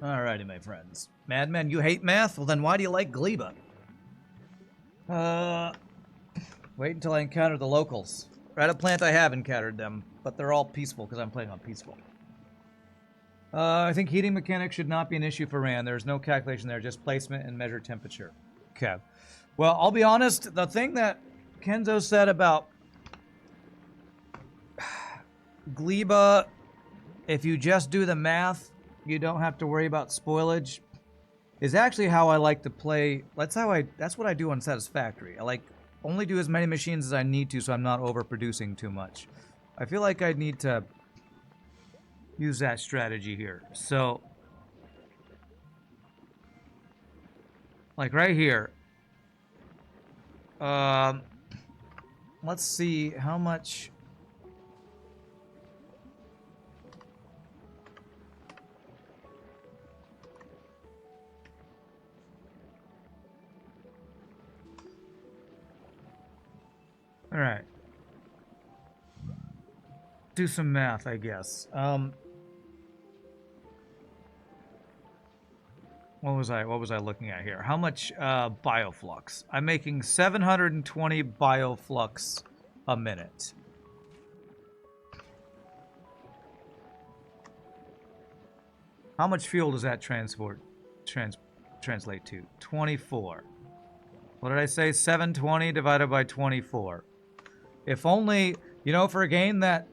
Alrighty, my friends. Madman, you hate math? Well, then why do you like Gleba? Wait until I encounter the locals. At a plant, I have encountered them, but they're all peaceful because I'm playing on peaceful. I think heating mechanics should not be an issue for Ran. There's no calculation there, just placement and measure temperature. Okay. Well, I'll be honest, the thing that Kenzo said about Gleba, if you just do the math, you don't have to worry about spoilage, is actually how I like to play. That's what I do on Satisfactory. I like only do as many machines as I need to so I'm not overproducing too much. I feel like I need to use that strategy here. So, like right here, let's see how much. All right. Do some math, I guess. What was I looking at here? How much bioflux? I'm making 720 bioflux a minute. How much fuel does that translate to? 24. What did I say? 720 divided by 24. If only, you know, for a game that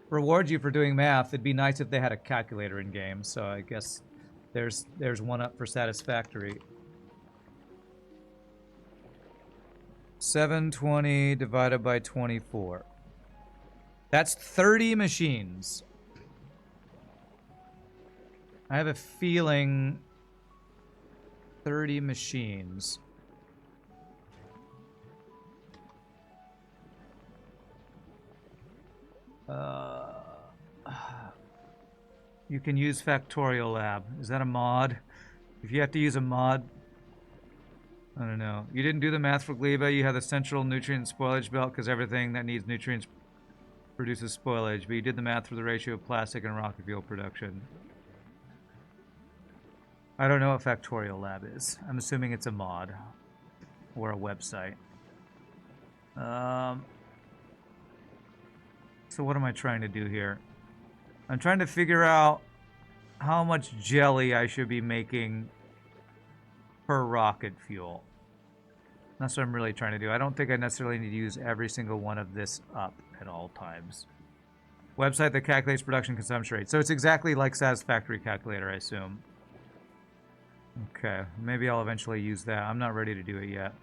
rewards you for doing math, it'd be nice if they had a calculator in game. So I guess there's one up for Satisfactory. 720 divided by 24. That's 30 machines. I have a feeling 30 machines. You can use Factorio Lab. Is that a mod? If you have to use a mod, I don't know. You didn't do the math for Gleba. You have the central nutrient spoilage belt because everything that needs nutrients produces spoilage. But you did the math for the ratio of plastic and rocket fuel production. I don't know what Factorio Lab is. I'm assuming it's a mod or a website. So what am I trying to do here? I'm trying to figure out how much jelly I should be making per rocket fuel. That's what I'm really trying to do. I don't think I necessarily need to use every single one of this up at all times. Website that calculates production consumption rate. So it's exactly like Satisfactory Calculator, I assume. Okay, maybe I'll eventually use that. I'm not ready to do it yet.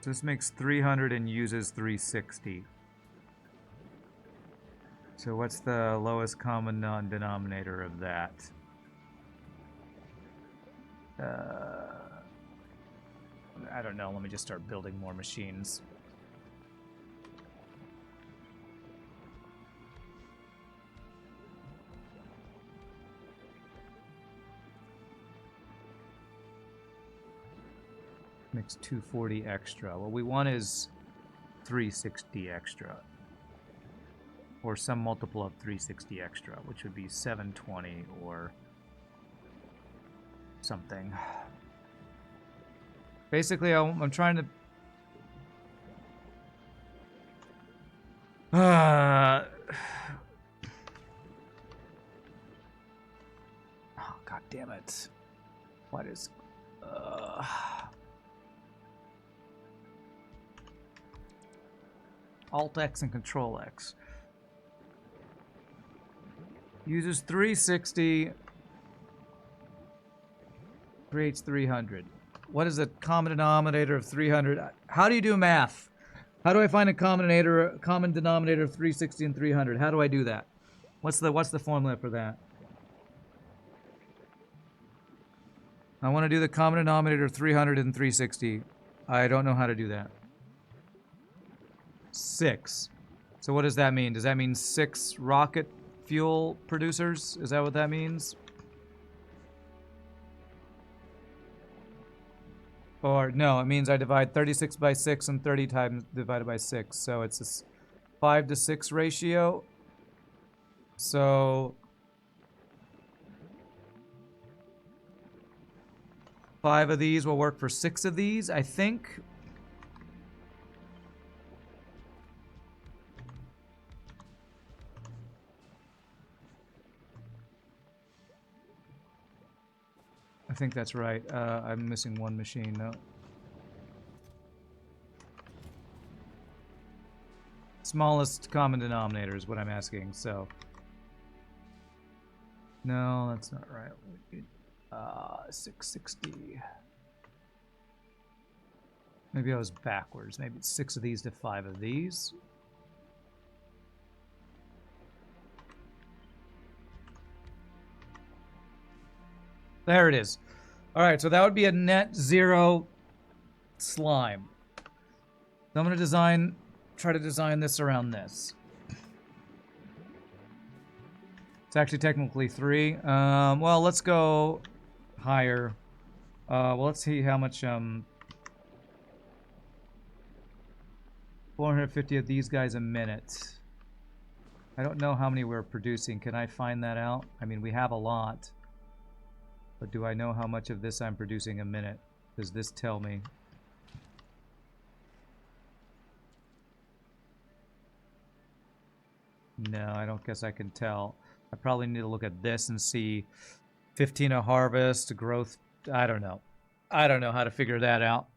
So this makes 300 and uses 360. So what's the lowest common denominator of that? I don't know. Let me just start building more machines. Makes 240 extra. What we want is 360 extra. Or some multiple of 360 extra, which would be 720 or something. Basically, I'm trying to... Oh, God damn it. What is... Alt-X and Control-X. Uses 360. Creates 300. What is the common denominator of 300? How do you do math? How do I find a common denominator of 360 and 300? How do I do that? What's the formula for that? I want to do the common denominator of 300 and 360. I don't know how to do that. 6. So what does that mean? Does that mean 6 rocket fuel producers? Is that what that means? Or no, it means I divide 36 by 6 and 30 times divided by 6. So it's 5-to-6 ratio. So 5 of these will work for 6 of these, I think. I think that's right. I'm missing one machine, though. Smallest common denominator is what I'm asking, so. No, that's not right. 660. Maybe I was backwards. Maybe it's 6 of these to 5 of these. There it is. All right, so that would be a net 0 slime. So I'm going to try to design this around this. It's actually technically 3. Well, let's go higher. Well, let's see how much 450 of these guys a minute. I don't know how many we're producing. Can I find that out? I mean, we have a lot. But do I know how much of this I'm producing a minute? Does this tell me? No, I don't guess I can tell. I probably need to look at this and see 15 a harvest, growth. I don't know. I don't know how to figure that out.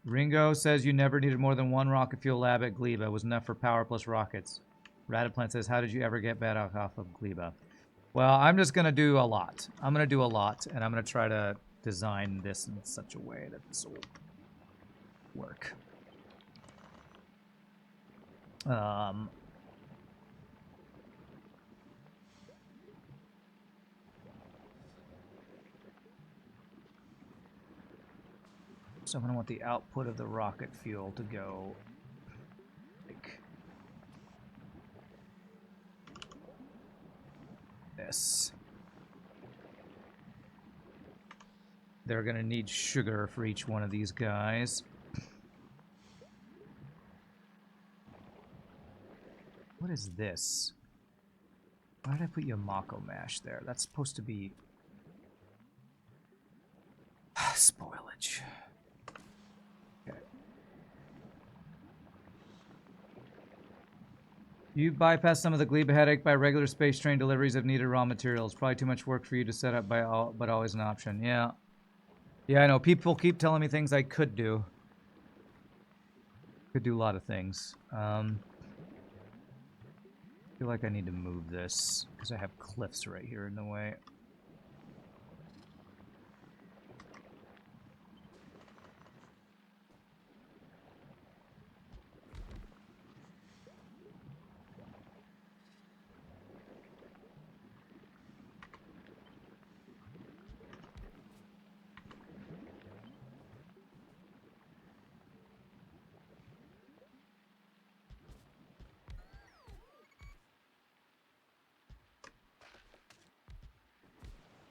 Ringo says you never needed more than 1 rocket fuel lab at Gleba. It was enough for power plus rockets. Radiplant says, how did you ever get bad off of Gleba? Well, I'm just going to do a lot. I'm going to do a lot, and I'm going to try to design this in such a way that this will work. So I'm going to want the output of the rocket fuel to go like this. They're going to need sugar for each one of these guys. What is this? Why did I put Yamako mash there? That's supposed to be spoilage. Okay. You bypass some of the Gleba headache by regular space train deliveries of needed raw materials. Probably too much work for you to set up, but always an option. Yeah. Yeah, I know. People keep telling me things I could do. Could do a lot of things. I feel like I need to move this because I have cliffs right here in the way.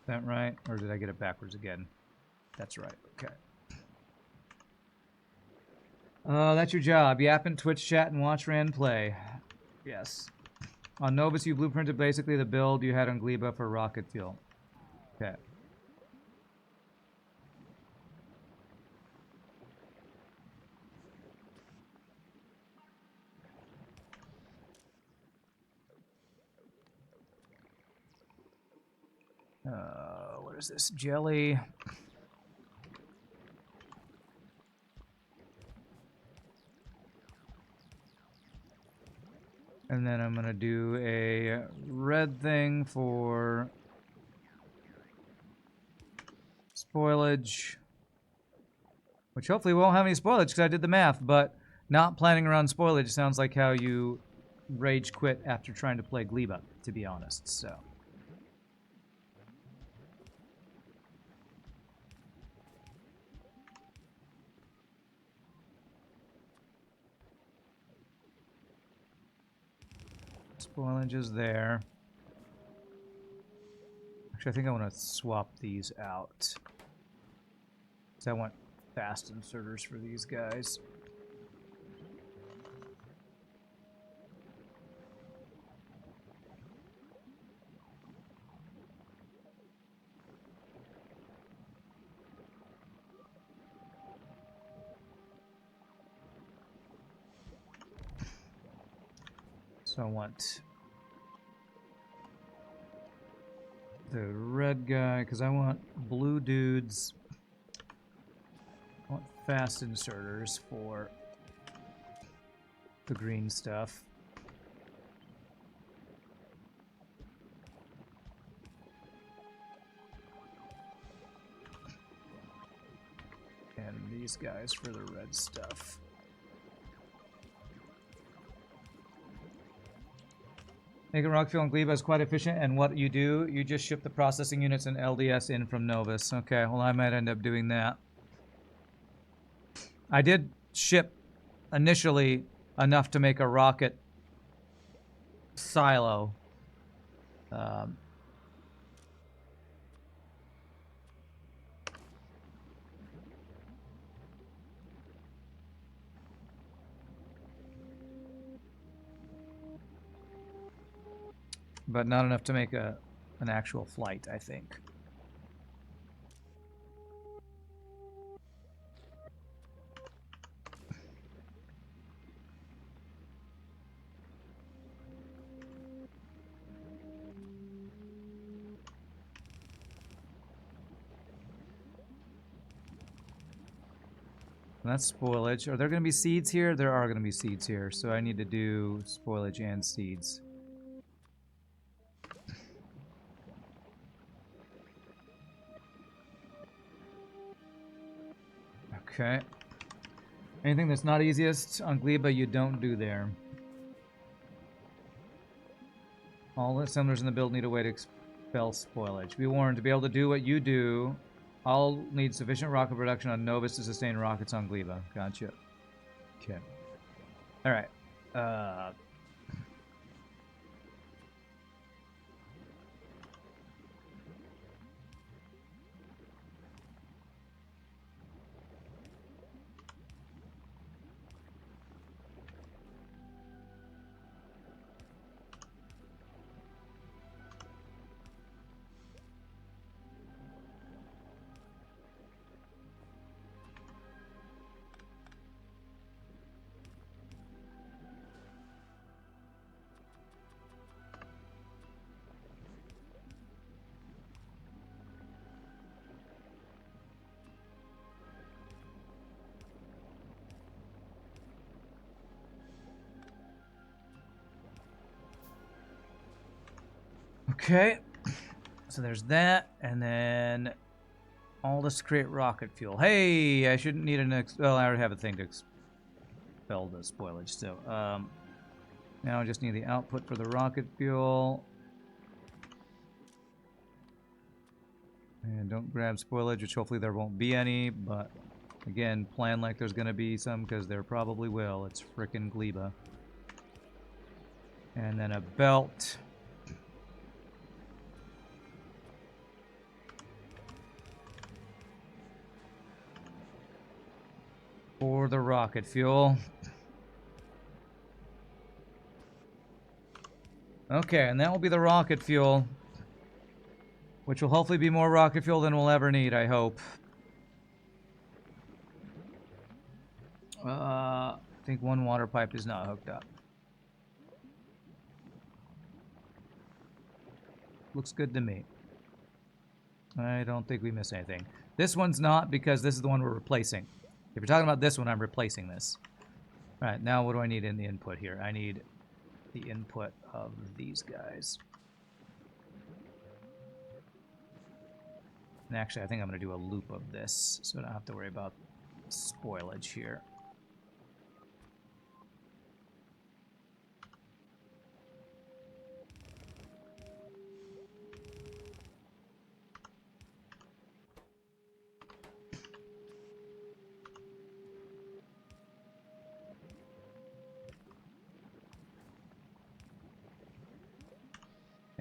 That right? Or did I get it backwards again? That's right. Okay. That's your job. Yap and Twitch chat and watch Rand play. Yes. On Novus, you blueprinted basically the build you had on Gleba for rocket fuel. Okay. What is this? Jelly. And then I'm gonna do a red thing for spoilage. Which hopefully won't have any spoilage because I did the math, but not planning around spoilage sounds like how you rage quit after trying to play Gleba, to be honest, so. Spoilage is there. Actually, I think I want to swap these out. Because I want fast inserters for these guys. So I want the red guy, because I want blue dudes. I want fast inserters for the green stuff. And these guys for the red stuff. Making rock fuel and Gleba is quite efficient, and what you do, you just ship the processing units and LDS in from Novus. Okay, well I might end up doing that. I did ship initially enough to make a rocket silo. But not enough to make an actual flight, I think. And that's spoilage. Are there going to be seeds here? There are going to be seeds here, so I need to do spoilage and seeds. Okay. Anything that's not easiest on Gleba, you don't do there. All the assemblers in the build need a way to expel spoilage. Be warned, to be able to do what you do, I'll need sufficient rocket production on Novus to sustain rockets on Gleba. Gotcha. Okay. Alright. Okay, so there's that, and then all this to create rocket fuel. Hey, I shouldn't need an well, I already have a thing to expel the spoilage, so now I just need the output for the rocket fuel. And don't grab spoilage, which hopefully there won't be any, but again, plan like there's gonna be some, because there probably will. It's frickin' Gleba. And then a belt. For the rocket fuel. Okay, and that will be the rocket fuel. Which will hopefully be more rocket fuel than we'll ever need, I hope. I think one water pipe is not hooked up. Looks good to me. I don't think we missed anything. This one's not, because this is the one we're replacing. If you're talking about this one, I'm replacing this. Alright, now what do I need in the input here? I need the input of these guys. And actually, I think I'm going to do a loop of this, so I don't have to worry about spoilage here.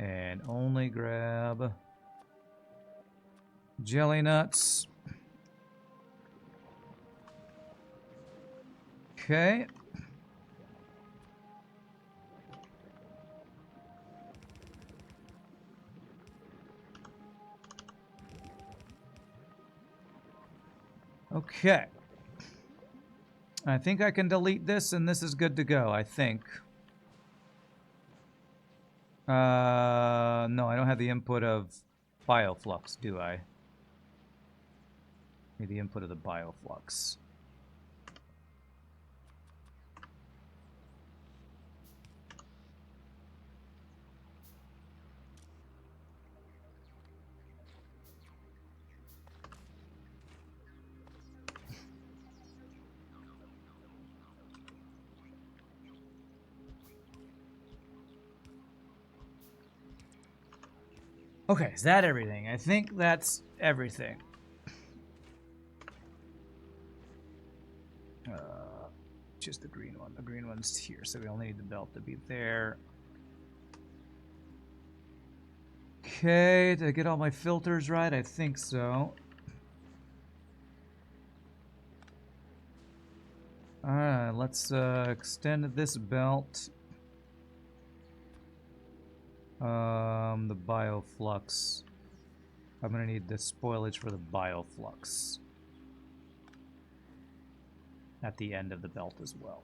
And only grab jelly nuts. Okay. Okay. I think I can delete this and this is good to go, I think. No, I don't have the input of bioflux, do I? Need the input of the bioflux. Okay, is that everything? I think that's everything. Just the green one. The green one's here, so we only need the belt to be there. Okay, did I get all my filters right? I think so. Alright, let's extend this belt. The bioflux. I'm gonna need the spoilage for the bioflux at the end of the belt as well.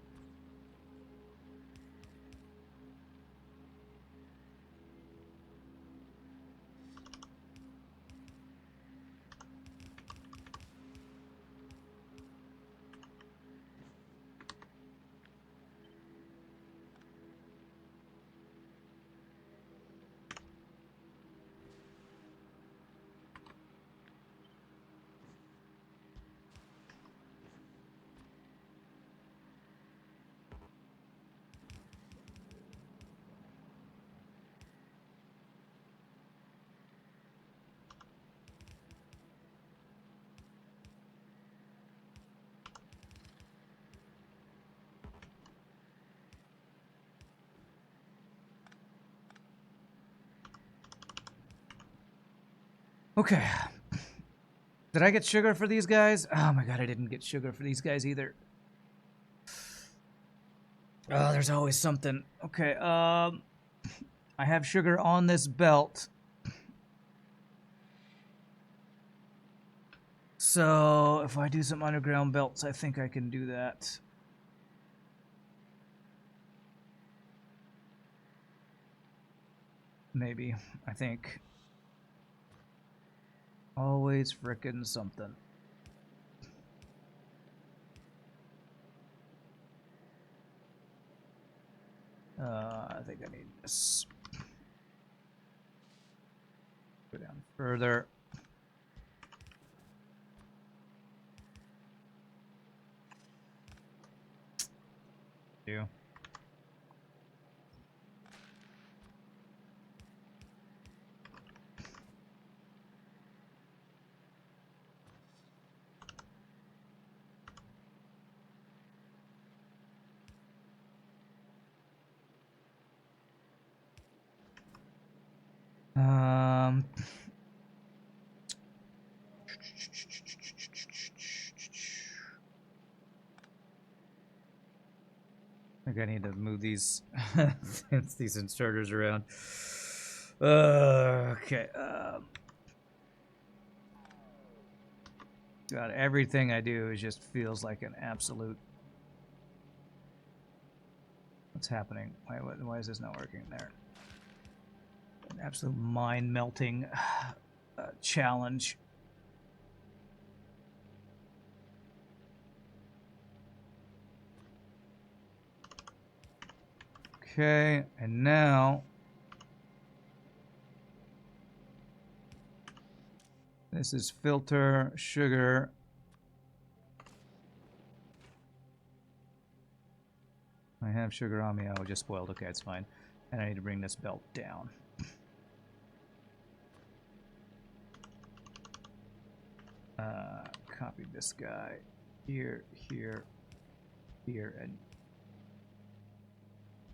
Okay. Did I get sugar for these guys? Oh my god, I didn't get sugar for these guys either. Oh, there's always something. Okay, I have sugar on this belt. So, if I do some underground belts, I think I can do that. Maybe. I think. Always frickin' something. I think I need this. Go down further. Do. I think I need to move these these inserters around. Okay. God, everything I do just feels like an absolute. What's happening? Why is this not working there? An absolute mind-melting challenge. Okay, and now this is filter, sugar. I have sugar on me. Oh, just spoiled. Okay, it's fine. And I need to bring this belt down. Copy this guy here, here, here, and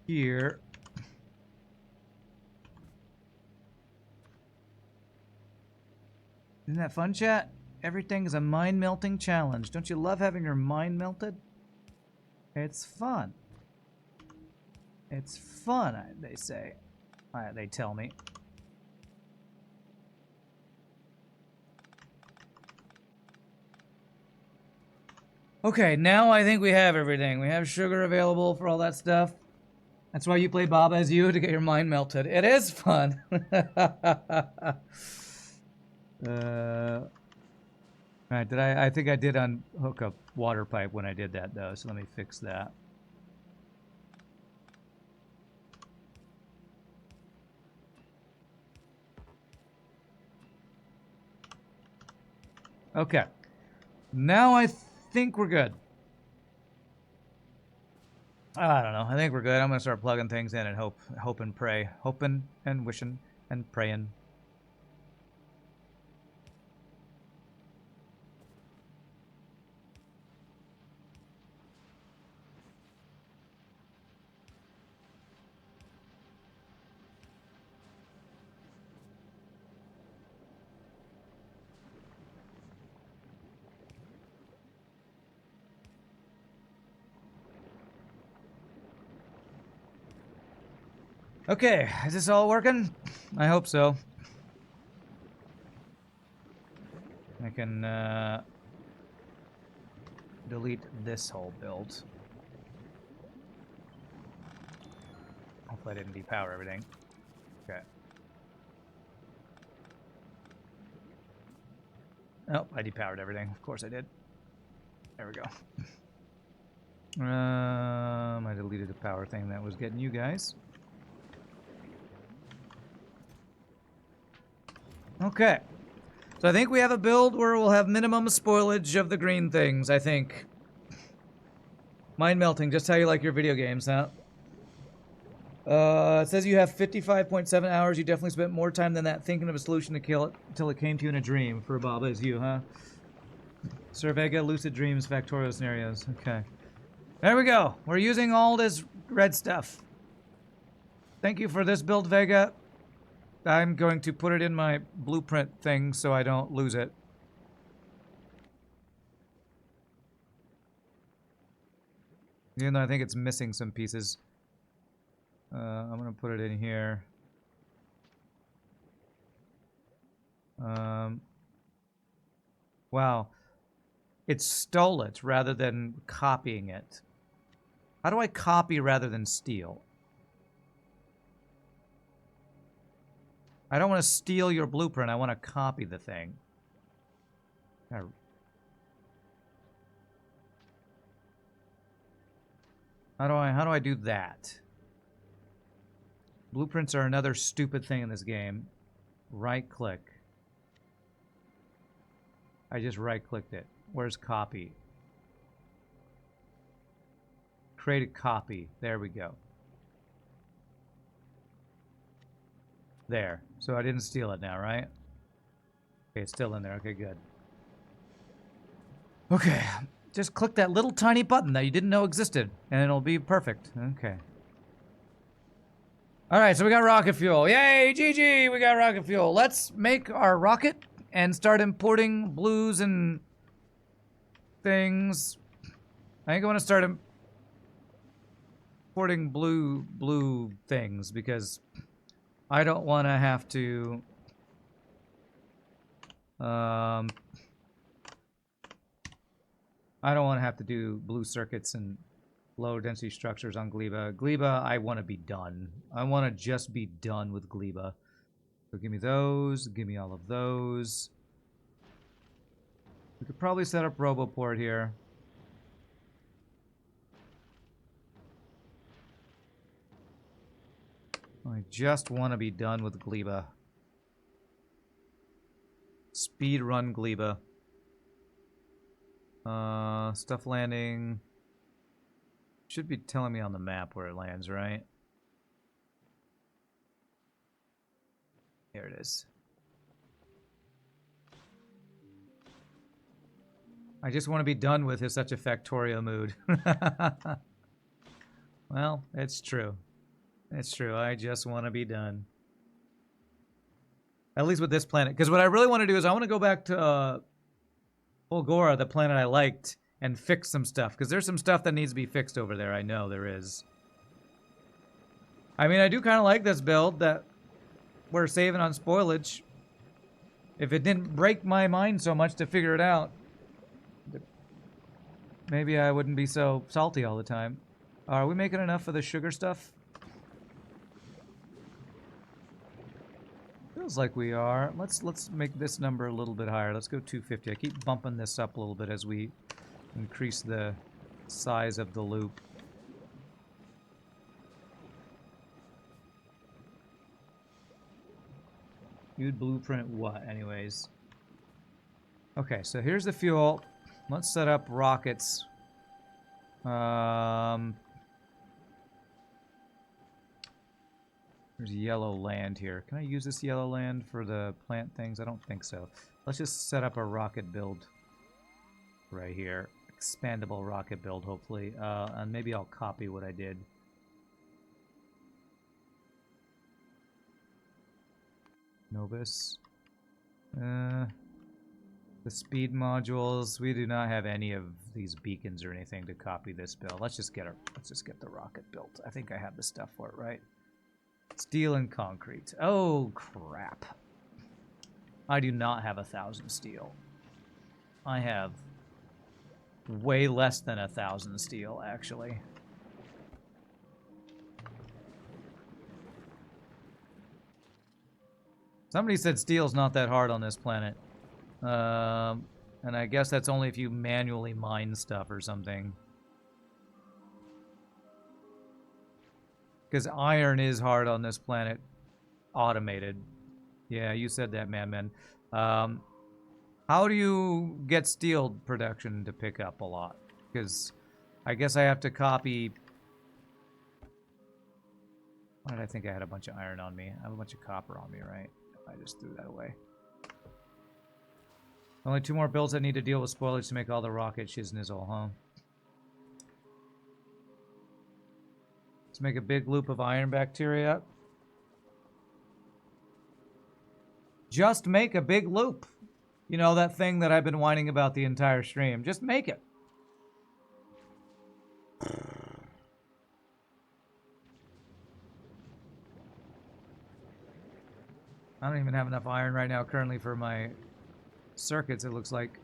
here. Isn't that fun, chat? Everything is a mind-melting challenge. Don't you love having your mind melted? It's fun. It's fun, they say. They tell me. Okay, now I think we have everything. We have sugar available for all that stuff. That's why you play Baba as you, to get your mind melted. It is fun. Alright, I think I did unhook a water pipe when I did that, though, so let me fix that. Okay. Now I think we're good. I don't know. I think we're good. I'm gonna start plugging things in and hope and pray. Hoping and wishing and praying. Okay, is this all working? I hope so. I can delete this whole build. Hopefully I didn't depower everything. Okay. Oh, I depowered everything. Of course I did. There we go. I deleted the power thing that was getting you guys. Okay. So I think we have a build where we'll have minimum spoilage of the green things, I think. Mind melting, just how you like your video games, huh? It says you have 55.7 hours. You definitely spent more time than that thinking of a solution to kill it until it came to you in a dream. For Baba is you, huh? Sir Vega, lucid dreams, Factorio scenarios. Okay. There we go. We're using all this red stuff. Thank you for this build, Vega. I'm going to put it in my blueprint thing so I don't lose it. Even though I think it's missing some pieces. I'm going to put it in here. Wow. It stole it rather than copying it. How do I copy rather than steal? I don't want to steal your blueprint. I want to copy the thing. How do I do that? Blueprints are another stupid thing in this game. Right click. I just right clicked it. Where's copy? Create a copy. There we go. There. So I didn't steal it now, right? Okay, it's still in there. Okay, good. Okay. Just click that little tiny button that you didn't know existed, and it'll be perfect. Okay. Alright, so we got rocket fuel. Yay, GG! We got rocket fuel. Let's make our rocket and start importing blues and things. I think I want to start importing blue things because I don't want to have to I don't want to have to do blue circuits and low density structures on Gleba. Gleba, I want to be done. I want to just be done with Gleba. So give me those. Give me all of those. We could probably set up Roboport here. I just want to be done with Gleba. Speed run Gleba. Stuff landing. Should be telling me on the map where it lands, right? Here it is. I just want to be done with is such a Factorio mood. Well, it's true. It's true. I just want to be done. At least with this planet. Because what I really want to do is I want to go back to Volgora, the planet I liked, and fix some stuff, because there's some stuff that needs to be fixed over there. I know there is. I mean, I do kind of like this build that we're saving on spoilage. If it didn't break my mind so much to figure it out, maybe I wouldn't be so salty all the time. Are we making enough for the sugar stuff? Feels like we are. Let's make this number a little bit higher. Let's go 250. I keep bumping this up a little bit as we increase the size of the loop. You'd blueprint what, anyways? Okay, so here's the fuel. Let's set up rockets. There's yellow land here. Can I use this yellow land for the plant things? I don't think so. Let's just set up a rocket build right here. Expandable rocket build, hopefully. And maybe I'll copy what I did. Novus. The speed modules. We do not have any of these beacons or anything to copy this build. Let's just get the rocket built. I think I have the stuff for it, right? Steel and concrete. Oh crap! I do not have 1,000 steel. I have way less than 1,000 steel, actually. Somebody said steel's not that hard on this planet. And I guess that's only if you manually mine stuff or something. Because iron is hard on this planet. Automated. Yeah, you said that, man. How do you get steel production to pick up a lot? Because I guess I have to copy... Why did I think I had a bunch of iron on me? I have a bunch of copper on me, right? I just threw that away. Only 2 more builds that need to deal with spoilage to make all the rocket shiznizzle, huh? Let's make a big loop of iron bacteria. Just make a big loop. You know, that thing that I've been whining about the entire stream. Just make it. I don't even have enough iron right now currently for my circuits, it looks like.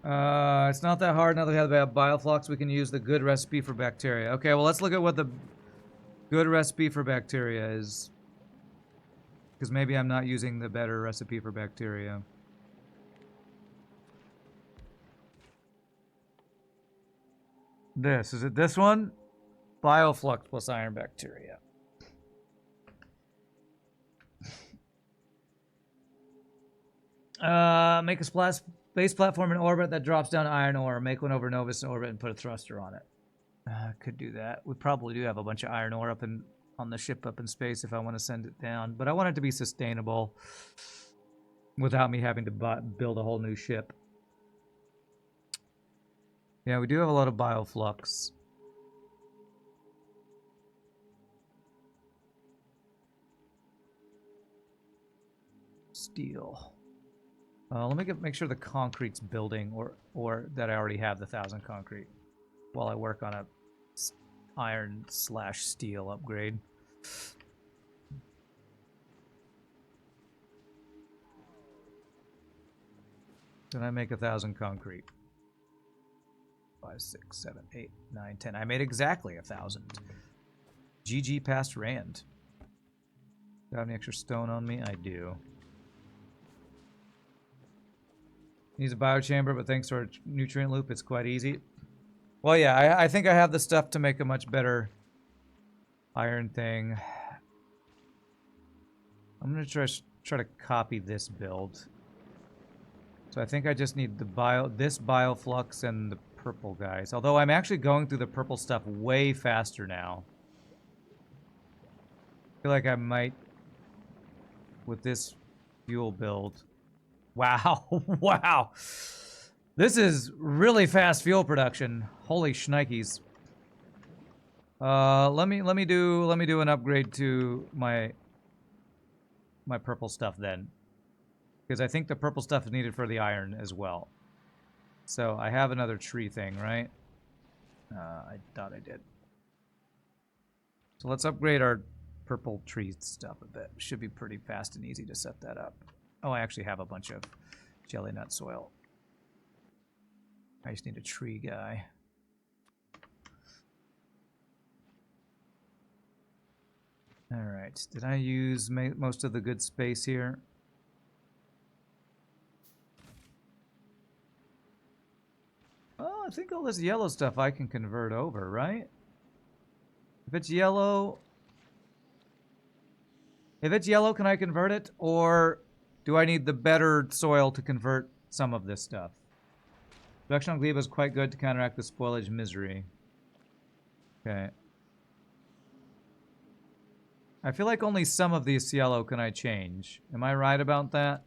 It's not that hard now that we have bioflux. We can use the good recipe for bacteria. Okay, well, let's look at what the good recipe for bacteria is. Because maybe I'm not using the better recipe for bacteria. Is it this one? Bioflux plus iron bacteria. Make a space platform in orbit that drops down iron ore. Make one over Novus in orbit and put a thruster on it. Could do that. We probably do have a bunch of iron ore up on the ship up in space if I want to send it down. But I want it to be sustainable without me having to build a whole new ship. Yeah, we do have a lot of bioflux. Steel. Let me make sure the concrete's building, or that I already have the 1,000 concrete, while I work on a iron/steel upgrade. Did I make 1,000 concrete? 5, 6, 7, 8, 9, 10. I made exactly 1,000. GG past Rand. Do I have any extra stone on me? I do. Needs a biochamber, but thanks to our nutrient loop, it's quite easy. Well, yeah, I think I have the stuff to make a much better iron thing. I'm gonna try to copy this build. So I think I just need this bioflux and the purple guys. Although I'm actually going through the purple stuff way faster now. I feel like I might, with this fuel build. Wow, wow. This is really fast fuel production. Holy shnikes. Let me do an upgrade to my purple stuff then. Because I think the purple stuff is needed for the iron as well. So I have another tree thing, right? I thought I did. So let's upgrade our purple tree stuff a bit. Should be pretty fast and easy to set that up. Oh, I actually have a bunch of jelly nut soil. I just need a tree guy. Alright, did I use most of the good space here? Oh, I think all this yellow stuff I can convert over, right? If it's yellow... If it's yellow, can I convert it? Or do I need the better soil to convert some of this stuff? Production on Gleba is quite good to counteract the spoilage misery. Okay. I feel like only some of these yellow can I change. Am I right about that?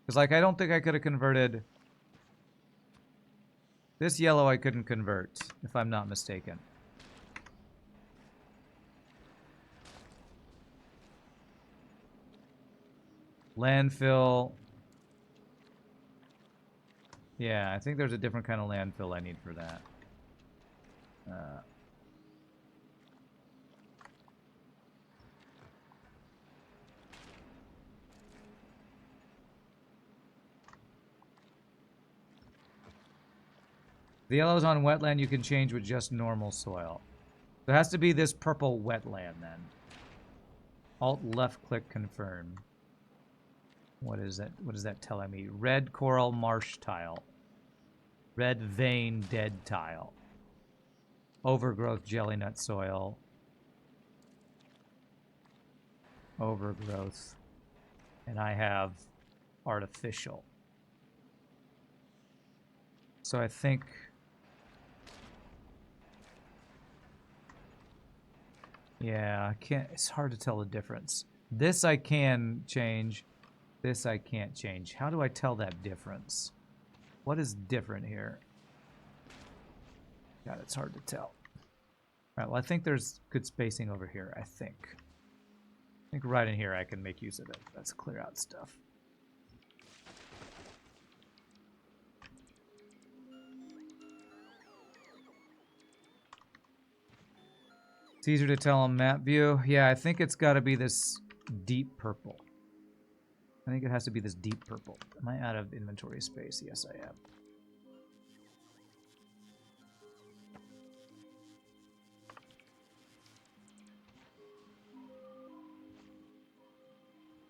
Because, like, I don't think I could have converted... This yellow I couldn't convert, if I'm not mistaken. Landfill. Yeah, I think there's a different kind of landfill I need for that. The yellow's on wetland you can change with just normal soil. There has to be this purple wetland then. Alt left click confirm. What is that? What is that telling me? Red coral marsh tile. Red vein dead tile. Overgrowth jelly nut soil. Overgrowth. And I have artificial. So I think... Yeah, I can't... It's hard to tell the difference. This I can change. This I can't change. How do I tell that difference? What is different here? God, it's hard to tell. Alright, well, I think there's good spacing over here, I think. I think right in here I can make use of it. Let's clear out stuff. It's easier to tell on map view. Yeah, I think it's got to be this deep purple. I think it has to be this deep purple. Am I out of inventory space? Yes, I am.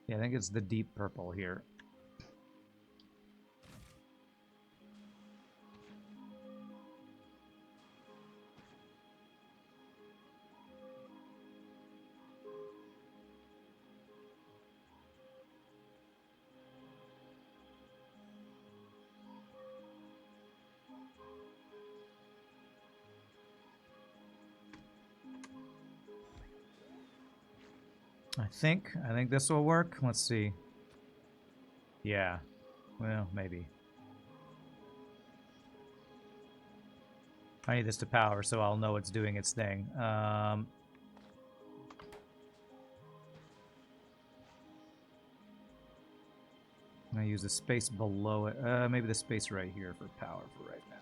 Yeah, I think it's the deep purple here. I think this will work. Let's see. Yeah. Well, maybe. I need this to power so I'll know it's doing its thing. I'm going to use the space below it. Maybe the space right here for power for right now.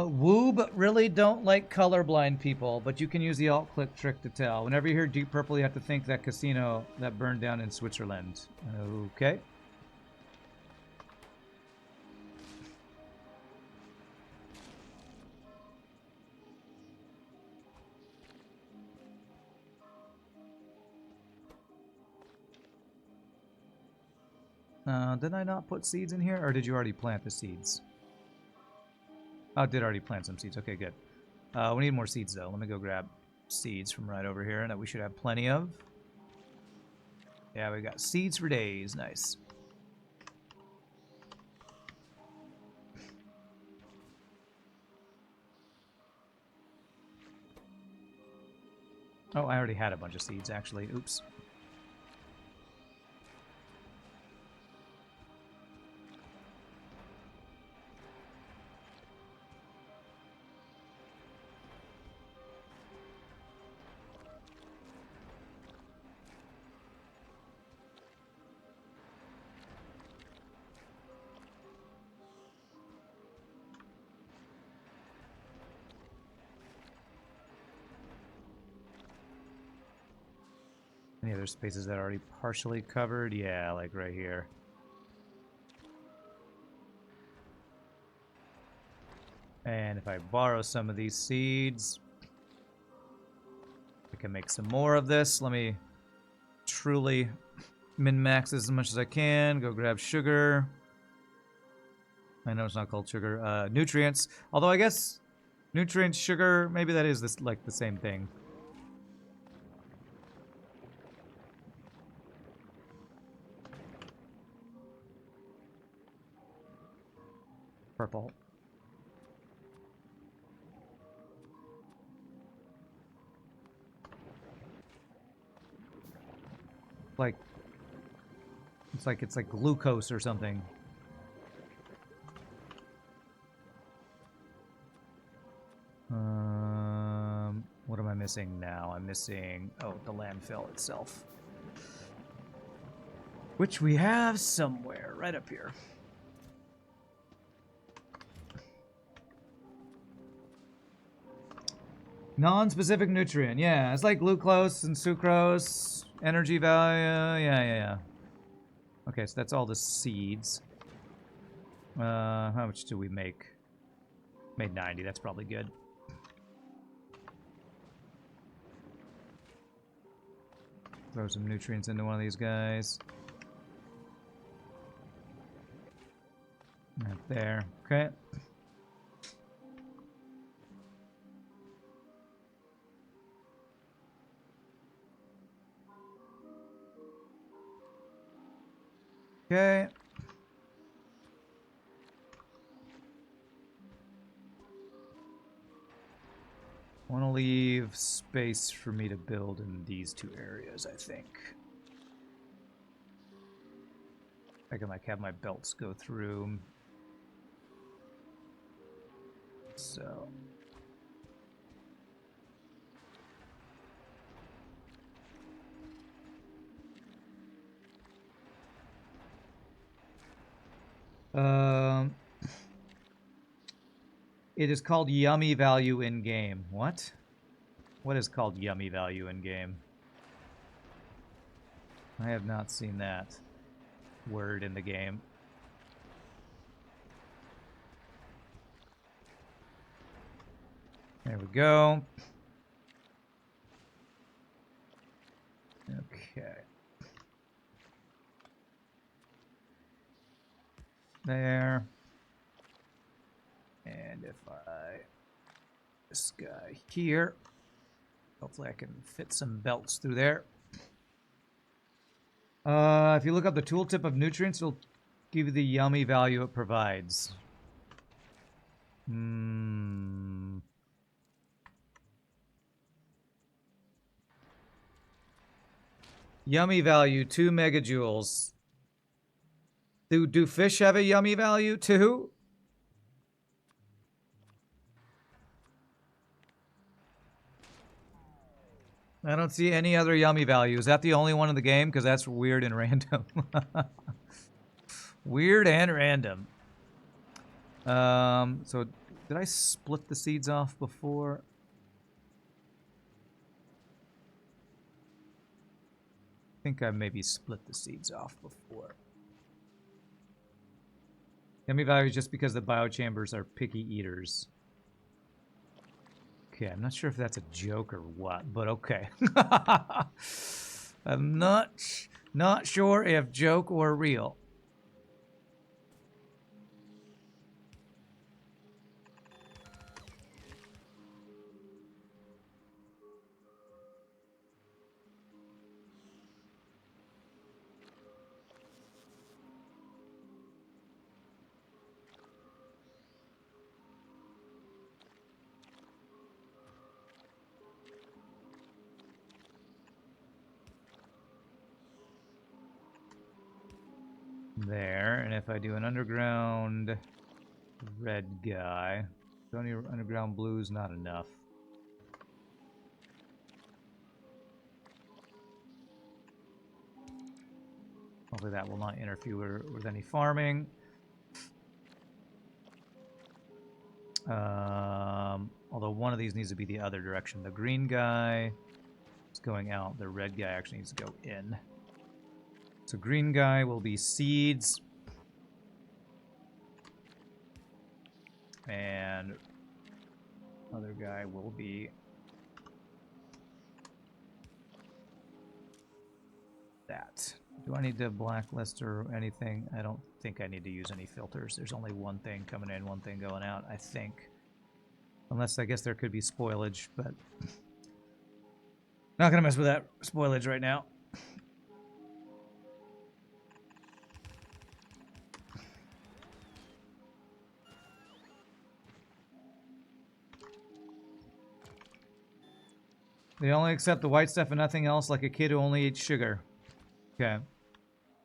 Woob really don't like colorblind people, but you can use the alt-click trick to tell. Whenever you hear deep purple, you have to think that casino that burned down in Switzerland. Okay. Did I not put seeds in here, or did you already plant the seeds? Oh, I did already plant some seeds. Okay, good. We need more seeds, though. Let me go grab seeds from right over here that we should have plenty of. Yeah, we got seeds for days. Nice. Oh, I already had a bunch of seeds, actually. Oops. Any other spaces that are already partially covered? Yeah, like right here. And if I borrow some of these seeds, I can make some more of this. Let me truly min-max as much as I can. Go grab sugar. I know it's not called sugar. Nutrients. Although I guess nutrients, sugar, maybe that is this like the same thing. Purple. Like it's like glucose or something. What am I missing now? I'm missing, oh, the landfill itself. Which we have somewhere, right up here. Non-specific nutrient, yeah. It's like glucose and sucrose, energy value, yeah. Okay, so that's all the seeds. How much do we make? Made 90, that's probably good. Throw some nutrients into one of these guys. Right there, okay. Okay. I want to leave space for me to build in these two areas, I think. I can like have my belts go through. So. It is called yummy value in game. What? What is called yummy value in game? I have not seen that word in the game. There we go. Okay. There. And if I... this guy here. Hopefully I can fit some belts through there. If you look up the tooltip of nutrients, it'll give you the yummy value it provides. Yummy value, 2 megajoules. Do fish have a yummy value too? I don't see any other yummy value. Is that the only one in the game? Because that's weird and random. Weird and random. So did I split the seeds off before? I think I maybe split the seeds off before. Yummy value is just because the biochambers are picky eaters. Okay, I'm not sure if that's a joke or what, but okay. I'm not sure if joke or real. there. And if I do an underground red guy, only underground blue is not enough. Hopefully that will not interfere with any farming. Although one of these needs to be the other direction. The green guy is going out. The red guy actually needs to go in. So green guy will be seeds. And other guy will be that. Do I need to blacklist or anything? I don't think I need to use any filters. There's only one thing coming in, one thing going out, I think. Unless I guess there could be spoilage, but not gonna mess with that spoilage right now. They only accept the white stuff and nothing else, like a kid who only eats sugar. Okay.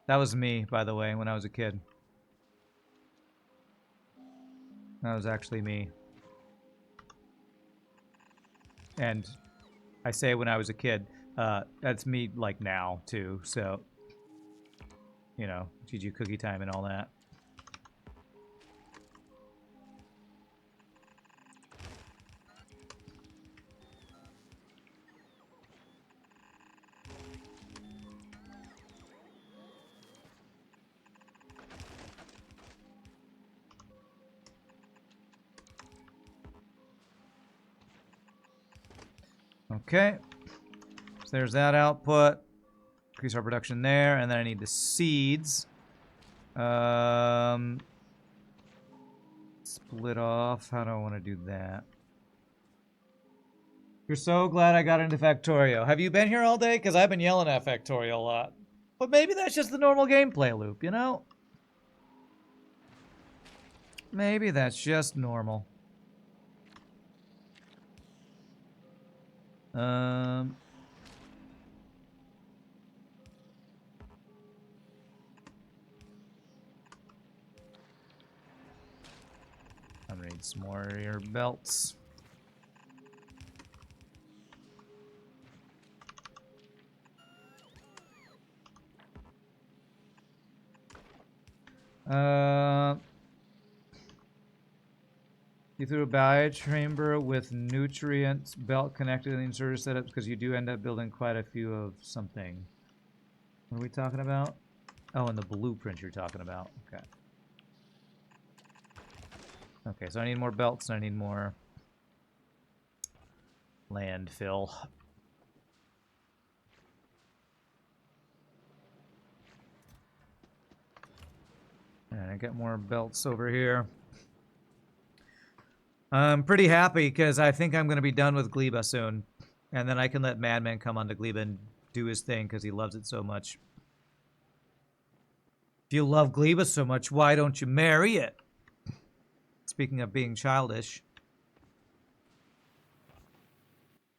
That was me, by the way, when I was a kid. That was actually me. And I say when I was a kid, that's me, like, now, too, so... You know, GG cookie time and all that. Okay, so there's that output. Increase our production there, and then I need the seeds. Split off. How do I want to do that? You're so glad I got into Factorio. Have you been here all day? Because I've been yelling at Factorio a lot. But maybe that's just the normal gameplay loop, you know? Maybe that's just normal. I'm gonna need some more of your belts. You threw a biochamber with nutrients belt connected in the inserter setups because you do end up building quite a few of something. What are we talking about? Oh, and the blueprint you're talking about. Okay. Okay, so I need more belts and I need more landfill. And I get more belts over here. I'm pretty happy because I think I'm going to be done with Gleba soon. And then I can let Madman come onto Gleba and do his thing because he loves it so much. If you love Gleba so much, why don't you marry it? Speaking of being childish.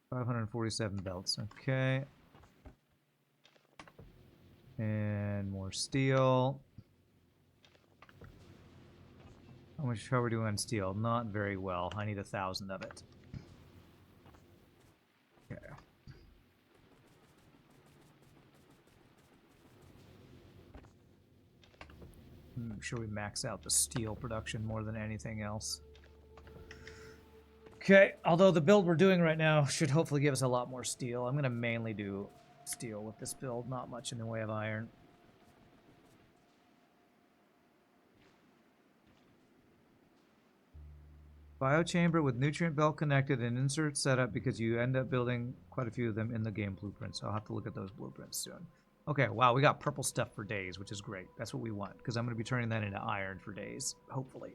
547 belts. Okay. And more steel. How are we doing on steel? Not very well. I need 1,000 of it. Okay. Make sure we max out the steel production more than anything else. Okay, although the build we're doing right now should hopefully give us a lot more steel. I'm going to mainly do steel with this build, not much in the way of iron. Biochamber with nutrient belt connected and insert setup because you end up building quite a few of them in the game blueprints. So I'll have to look at those blueprints soon. Okay, wow, we got purple stuff for days, which is great. That's what we want because I'm going to be turning that into iron for days, hopefully.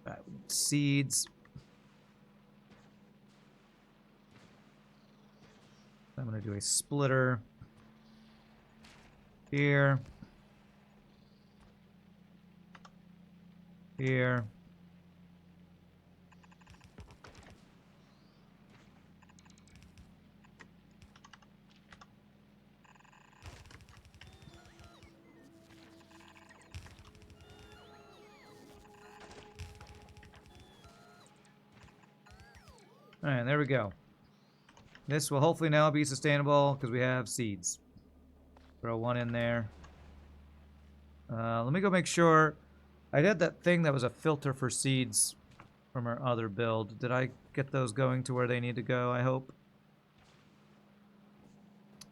All right, seeds. I'm going to do a splitter here. Here. Alright, there we go. This will hopefully now be sustainable because we have seeds. Throw one in there. Let me go make sure. I did that thing that was a filter for seeds from our other build. Did I get those going to where they need to go, I hope?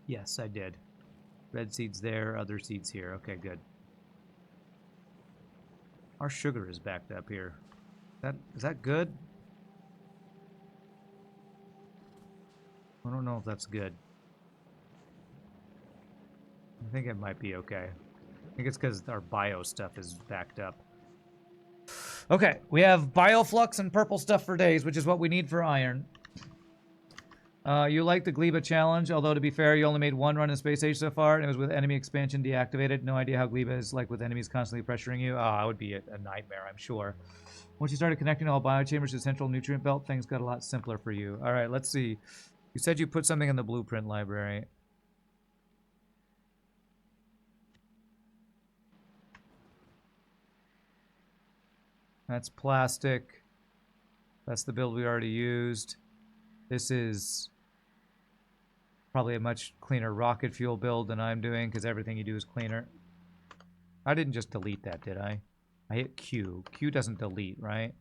Yes, I did. Red seeds there, other seeds here. Okay, good. Our sugar is backed up here. Is that good? I don't know if that's good. I think it might be okay. I think it's because our bio stuff is backed up. Okay, we have bioflux and purple stuff for days, which is what we need for iron. You like the Gleba challenge, although to be fair, you only made one run in Space Age so far, and it was with enemy expansion deactivated. No idea how Gleba is like with enemies constantly pressuring you. Oh, it would be a nightmare, I'm sure. Once you started connecting all biochambers to the central nutrient belt, things got a lot simpler for you. Alright, let's see. You said you put something in the blueprint library. That's plastic. That's the build we already used. This is probably a much cleaner rocket fuel build than I'm doing, because everything you do is cleaner. I didn't just delete that, did I? I hit Q. Q doesn't delete, right?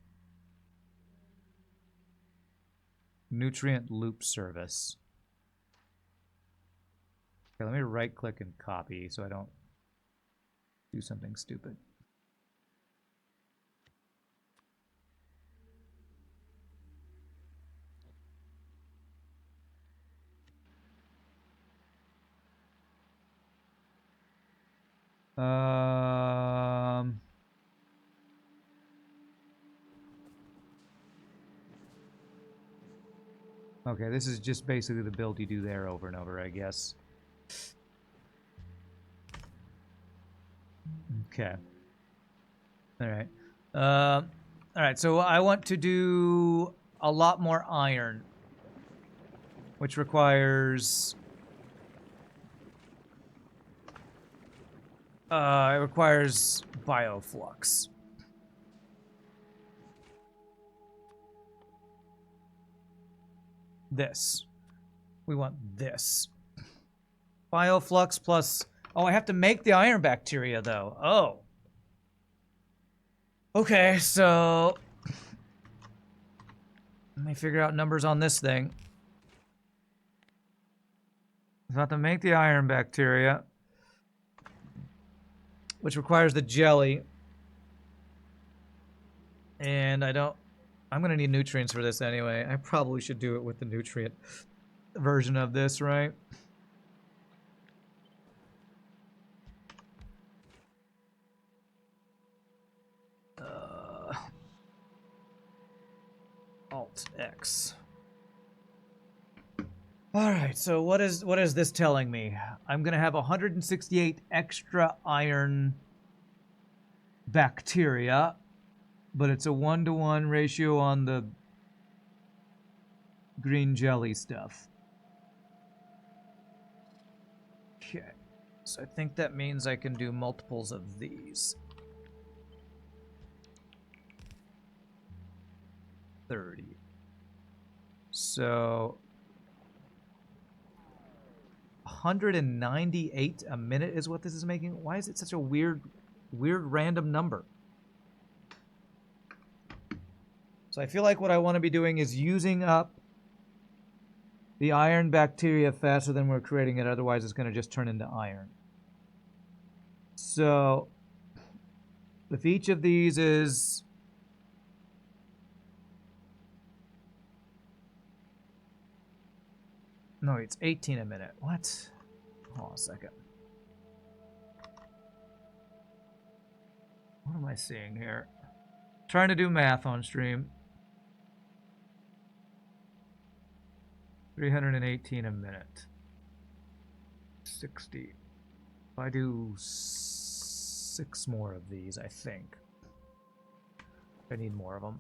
Nutrient loop service. Okay, let me right-click and copy so I don't do something stupid. Okay, this is just basically the build you do there over and over, I guess. Okay. Alright. Alright, so I want to do a lot more iron, which requires... it requires bioflux. This. We want this. Bioflux plus... Oh, I have to make the iron bacteria, though. Oh. Okay, so... Let me figure out numbers on this thing. I have to make the iron bacteria, which requires the jelly. And I don't... I'm going to need nutrients for this anyway. I probably should do it with the nutrient version of this, right? Alt-X. Alright, so what is this telling me? I'm going to have 168 extra iron bacteria, but it's a 1-to-1 ratio on the green jelly stuff. Okay, so I think that means I can do multiples of these. 30. So 198 a minute is what this is making. Why is it such a weird random number? So I feel like what I want to be doing is using up the iron bacteria faster than we're creating it, otherwise it's going to just turn into iron. So if each of these is... No, it's 18 a minute. What? Hold on a second. What am I seeing here? Trying to do math on stream. 318 a minute. 60. If I do 6 more of these, I think. I need more of them.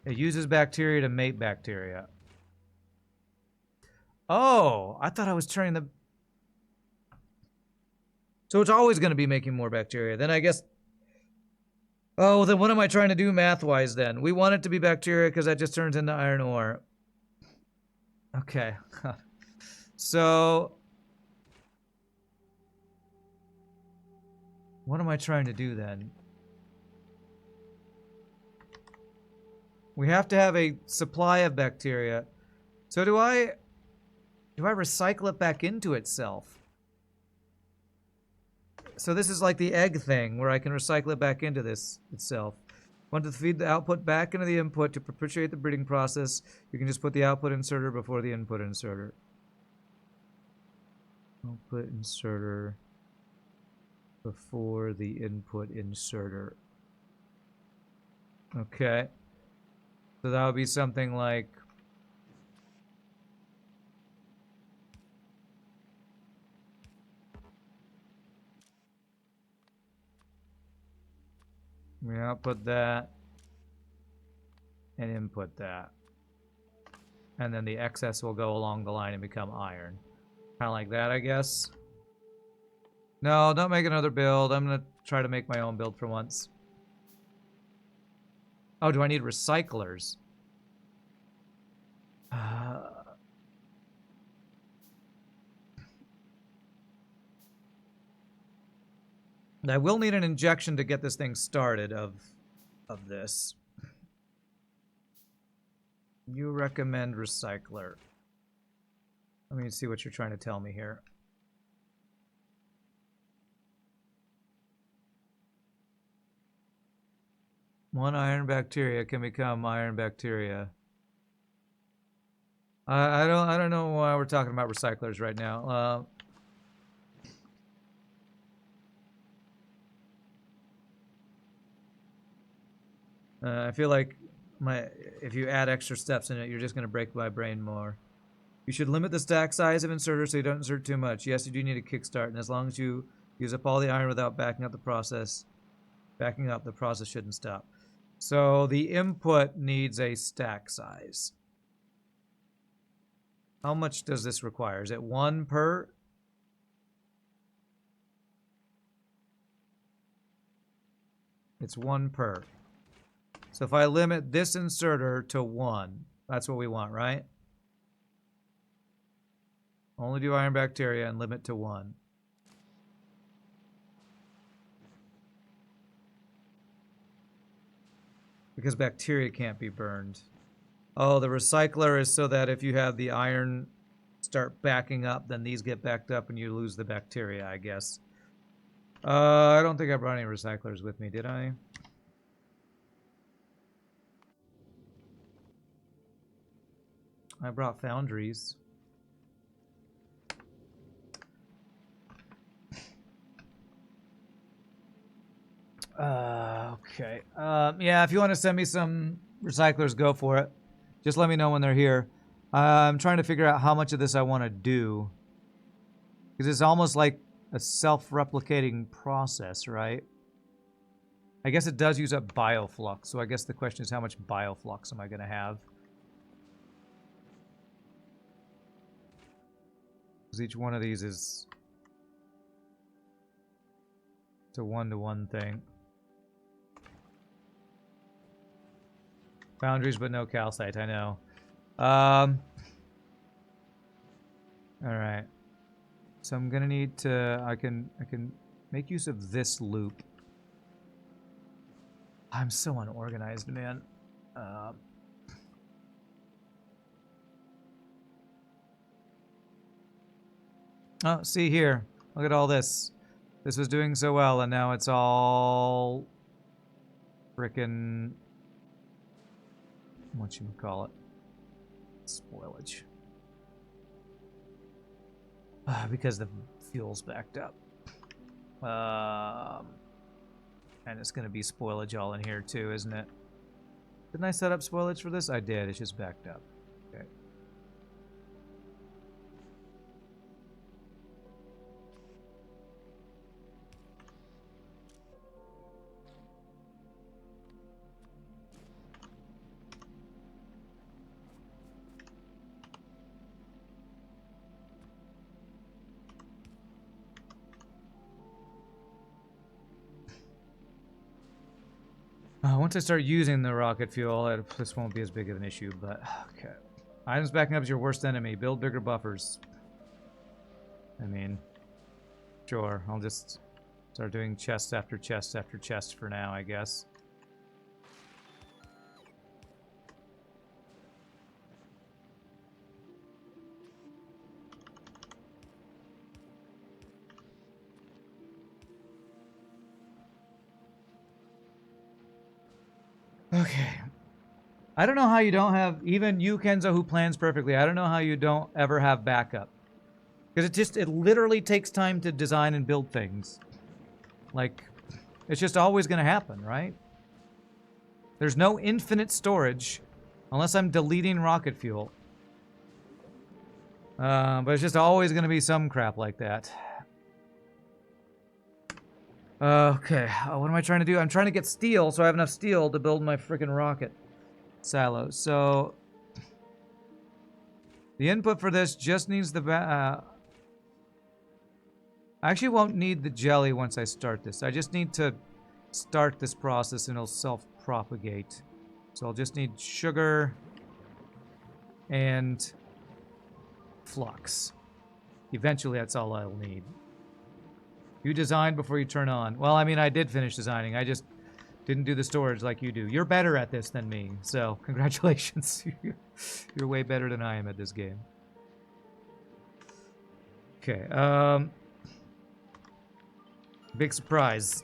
It uses bacteria to mate bacteria. Oh, I thought I was turning the... So it's always going to be making more bacteria. Then I guess... Oh, then what am I trying to do math-wise then? We want it to be bacteria because that just turns into iron ore. Okay. So... What am I trying to do then? We have to have a supply of bacteria. So do I recycle it back into itself? So this is like the egg thing, where I can recycle it back into this itself. Want to feed the output back into the input to perpetuate the breeding process, you can just put the output inserter before the input inserter. Output inserter before the input inserter. Okay. So that would be something like... We output that and input that. And then the excess will go along the line and become iron. Kind of like that, I guess. No, don't make another build. I'm going to try to make my own build for once. Oh, do I need recyclers? I will need an injection to get this thing started of this. You recommend recycler. Let me see what you're trying to tell me here. One iron bacteria can become iron bacteria. I don't know why we're talking about recyclers right now. I feel like if you add extra steps in it, you're just going to break my brain more. You should limit the stack size of inserters so you don't insert too much. Yes, you do need a kickstart, and as long as you use up all the iron without backing up the process shouldn't stop. So the input needs a stack size. How much does this require? Is it 1 per? It's 1 per. So if I limit this inserter to 1, that's what we want, right? Only do iron bacteria and limit to 1. Because bacteria can't be burned. Oh, the recycler is so that if you have the iron start backing up, then these get backed up and you lose the bacteria, I guess. I don't think I brought any recyclers with me, did I? I brought foundries. Okay. Yeah, if you want to send me some recyclers, go for it. Just let me know when they're here. I'm trying to figure out how much of this I want to do. Because it's almost like a self-replicating process, right? I guess it does use up bioflux, so I guess the question is how much bioflux am I going to have? Because each one of these is... It's a one-to-one thing. Foundries, but no calcite, I know. Alright. So I'm gonna need to... I can make use of this loop. I'm so unorganized, man. Oh, see here. Look at all this. This was doing so well, and now it's all... frickin'... whatchamacallit? Spoilage. Because the fuel's backed up. And it's going to be spoilage all in here too, isn't it? Didn't I set up spoilage for this? I did. It's just backed up. Okay. Once I start using the rocket fuel, this won't be as big of an issue, but okay. Items backing up is your worst enemy. Build bigger buffers. I mean, sure. I'll just start doing chest after chest after chest for now, I guess. Okay. I don't know how you don't have, even you, Kenzo, who plans perfectly, I don't know how you don't ever have backup. Because it literally takes time to design and build things. Like, it's just always going to happen, right? There's no infinite storage unless I'm deleting rocket fuel. But it's just always going to be some crap like that. Okay, what am I trying to do? I'm trying to get steel, so I have enough steel to build my freaking rocket silos. So the input for this just needs the I actually won't need the jelly once I start this. I just need to start this process and it'll self-propagate. So I'll just need sugar and flux. Eventually that's all I'll need. You design before you turn on. Well, I mean, I did finish designing. I just didn't do the storage like you do. You're better at this than me, so congratulations. You're way better than I am at this game. Okay, big surprise.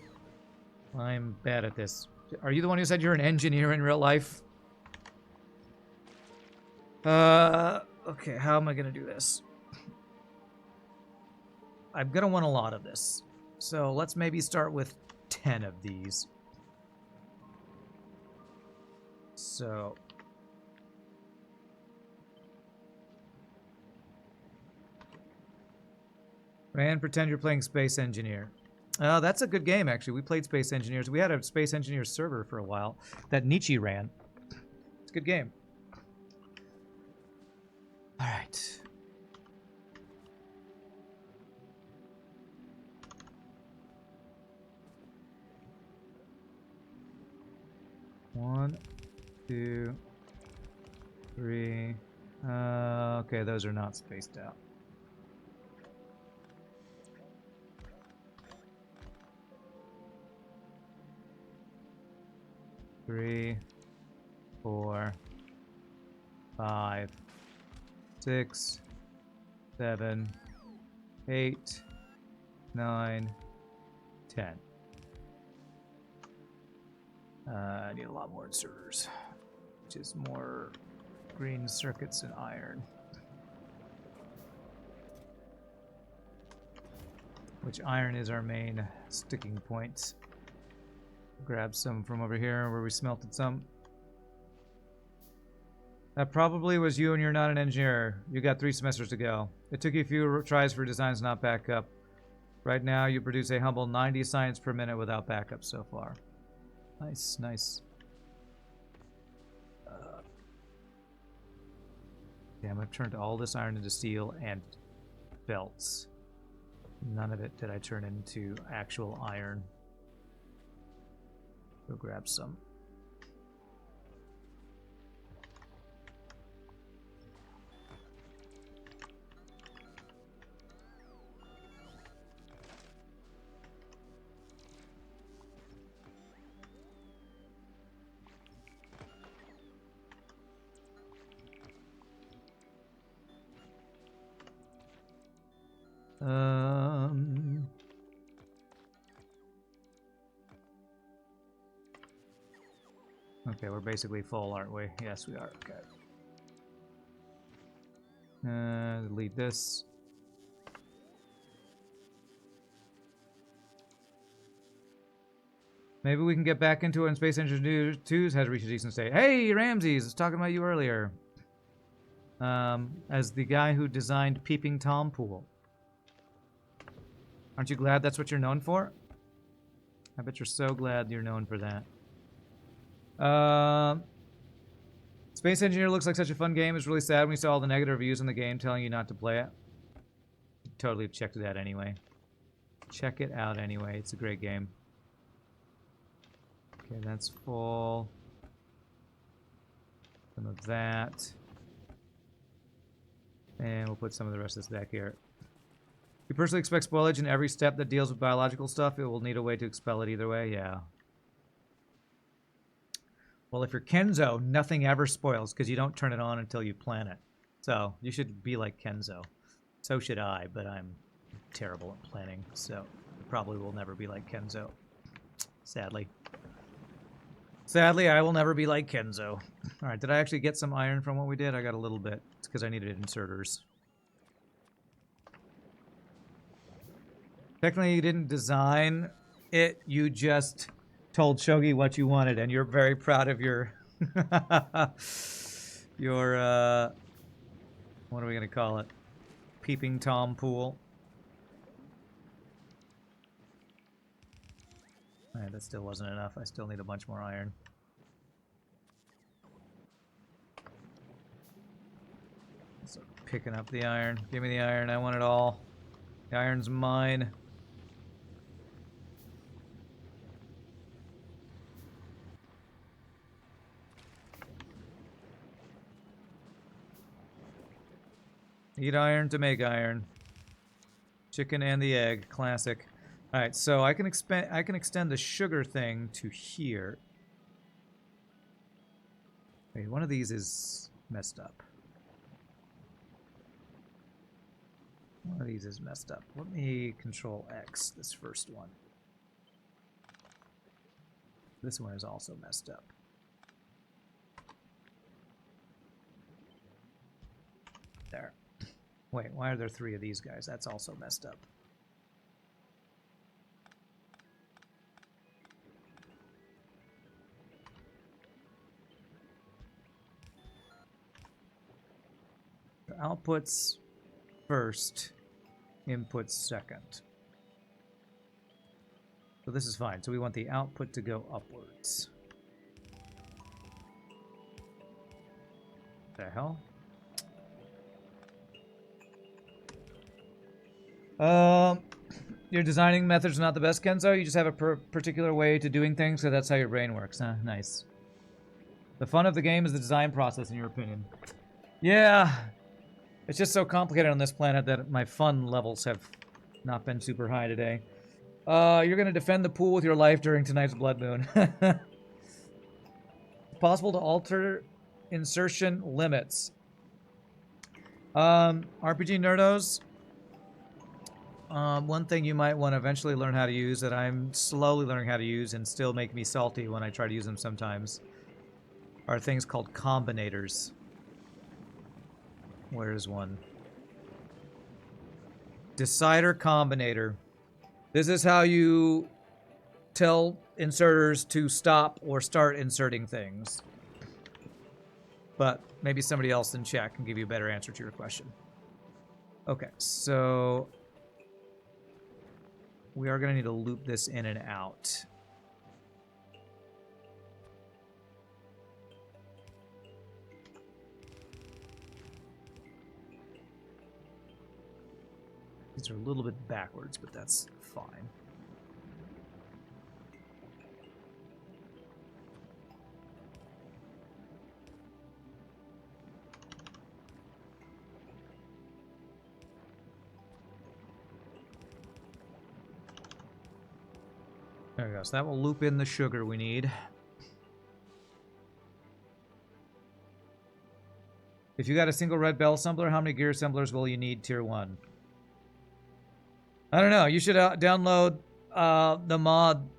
I'm bad at this. Are you the one who said you're an engineer in real life? Okay, how am I gonna do this? I'm gonna want a lot of this. So let's maybe start with 10 of these. So Rand, pretend you're playing Space Engineer. That's a good game, actually. We played Space Engineers. We had a Space Engineers server for a while that Nietzsche ran. It's a good game. All right. One, two, three. Okay, those are not spaced out. Three, 4, 5, 6, 7, 8, 9, 10. I need a lot more inserters, which is more green circuits and iron. Which iron is our main sticking point. Grab some from over here where we smelted some. That probably was you and you're not an engineer. You got 3 semesters to go. It took you a few tries for designs not back up. Right now you produce a humble 90 science per minute without backup so far. Nice, nice. Damn, I've turned all this iron into steel and belts. None of it did I turn into actual iron. Go grab some. Okay, we're basically full, aren't we? Yes, we are. Okay. Delete this. Maybe we can get back into it when Space Engineer 2's has reached a decent state. Hey, Ramses! I was talking about you earlier. As the guy who designed Peeping Tom Pool. Aren't you glad that's what you're known for? I bet you're so glad you're known for that. Space Engineer looks like such a fun game. It's really sad when we saw all the negative reviews on the game telling you not to play it. Totally have checked it out anyway. Check it out anyway. It's a great game. Okay, that's full. Some of that. And we'll put some of the rest of this back here. You personally expect spoilage in every step that deals with biological stuff? It will need a way to expel it either way? Yeah. Well, if you're Kenzo, nothing ever spoils because you don't turn it on until you plant it. So, you should be like Kenzo. So should I, but I'm terrible at planning, so probably will never be like Kenzo. Sadly. Sadly, I will never be like Kenzo. Alright, did I actually get some iron from what we did? I got a little bit. It's because I needed inserters. Technically, you didn't design it. You just told Shogi what you wanted, and you're very proud of your... your, what are we going to call it? Peeping Tom pool. Alright, that still wasn't enough. I still need a bunch more iron. So picking up the iron. Give me the iron. I want it all. The iron's mine. Eat iron to make iron. Chicken and the egg. Classic. Alright, so I can extend the sugar thing to here. Wait, one of these is messed up. One of these is messed up. Let me control X, this first one. This one is also messed up. There. Wait, why are there 3 of these guys? That's also messed up. Outputs first, inputs second. So this is fine. So we want the output to go upwards. The hell? Your designing method's not the best, Kenzo. You just have a particular way to doing things, so that's how your brain works. Huh? Nice. The fun of the game is the design process, in your opinion. Yeah. It's just so complicated on this planet that my fun levels have not been super high today. You're going to defend the pool with your life during tonight's blood moon. It's possible to alter insertion limits. RPG nerdos. One thing you might want to eventually learn how to use that I'm slowly learning how to use and still make me salty when I try to use them sometimes are things called combinators. Where's one? Decider combinator. This is how you tell inserters to stop or start inserting things. But maybe somebody else in chat can give you a better answer to your question. Okay, so we are going to need to loop this in and out. These are a little bit backwards, but that's fine. There we go. So that will loop in the sugar we need. If you got a single red bell assembler, how many gear assemblers will you need tier 1? I don't know. You should download the mod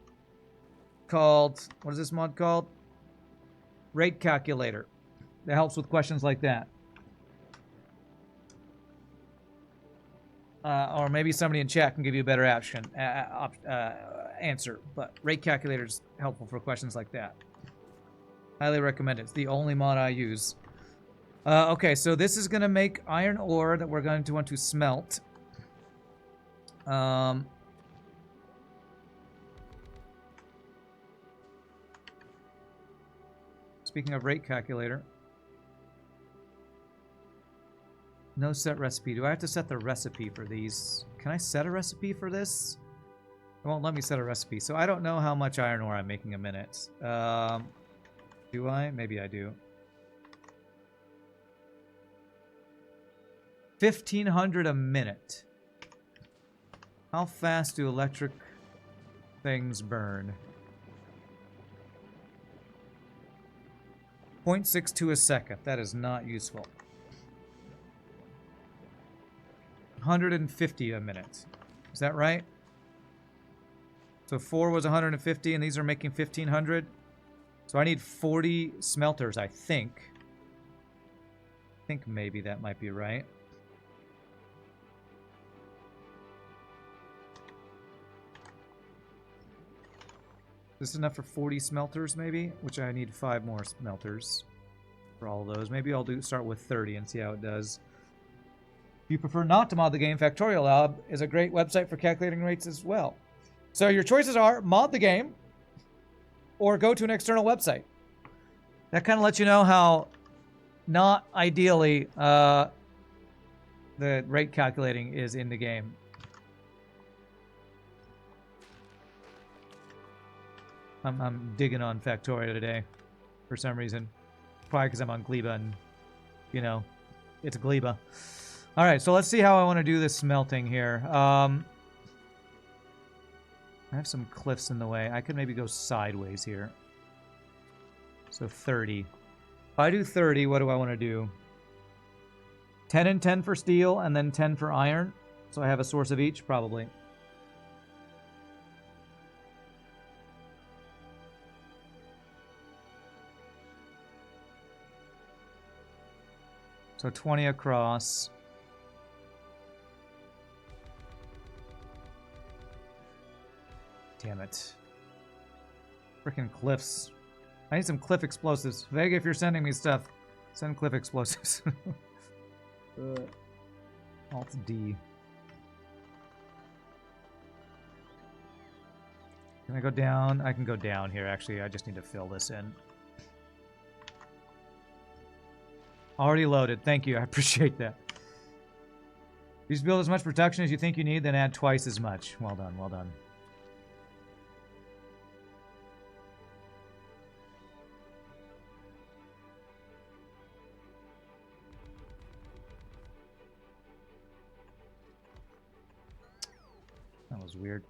called... What is this mod called? Rate Calculator. That helps with questions like that. Or maybe somebody in chat can give you a better answer. But Rate Calculator is helpful for questions like that. Highly recommend it. It's the only mod I use. Okay, so this is going to make iron ore that we're going to want to smelt. Speaking of rate calculator. No set recipe. Do I have to set the recipe for these? Can I set a recipe for this? won't let me set a recipe, so I don't know how much iron ore I'm making a minute. Do I? Maybe I do. 1,500 a minute. How fast do electric things burn? 0.62 a second. That is not useful. 150 a minute. Is that right? So 4 was 150, and these are making 1,500. So I need 40 smelters, I think. I think maybe that might be right. This is enough for 40 smelters, maybe? Which I need 5 more smelters for all of those. Maybe I'll start with 30 and see how it does. If you prefer not to mod the game, Factorio Lab is a great website for calculating rates as well. So your choices are mod the game or go to an external website. That kind of lets you know how not ideally the rate calculating is in the game. I'm digging on Factorio today for some reason. Probably because I'm on Gleba and, you know, it's a Gleba. All right, so let's see how I want to do this smelting here. I have some cliffs in the way. I could maybe go sideways here. So 30. If I do 30, what do I want to do? 10 and 10 for steel, and then 10 for iron. So I have a source of each, probably. So 20 across. Damn it. Freaking cliffs. I need some cliff explosives. Vega, if you're sending me stuff, send cliff explosives. Alt D. Can I go down? I can go down here, actually. I just need to fill this in. Already loaded. Thank you. I appreciate that. Use build as much production as you think you need, then add twice as much. Well done, well done. That was weird.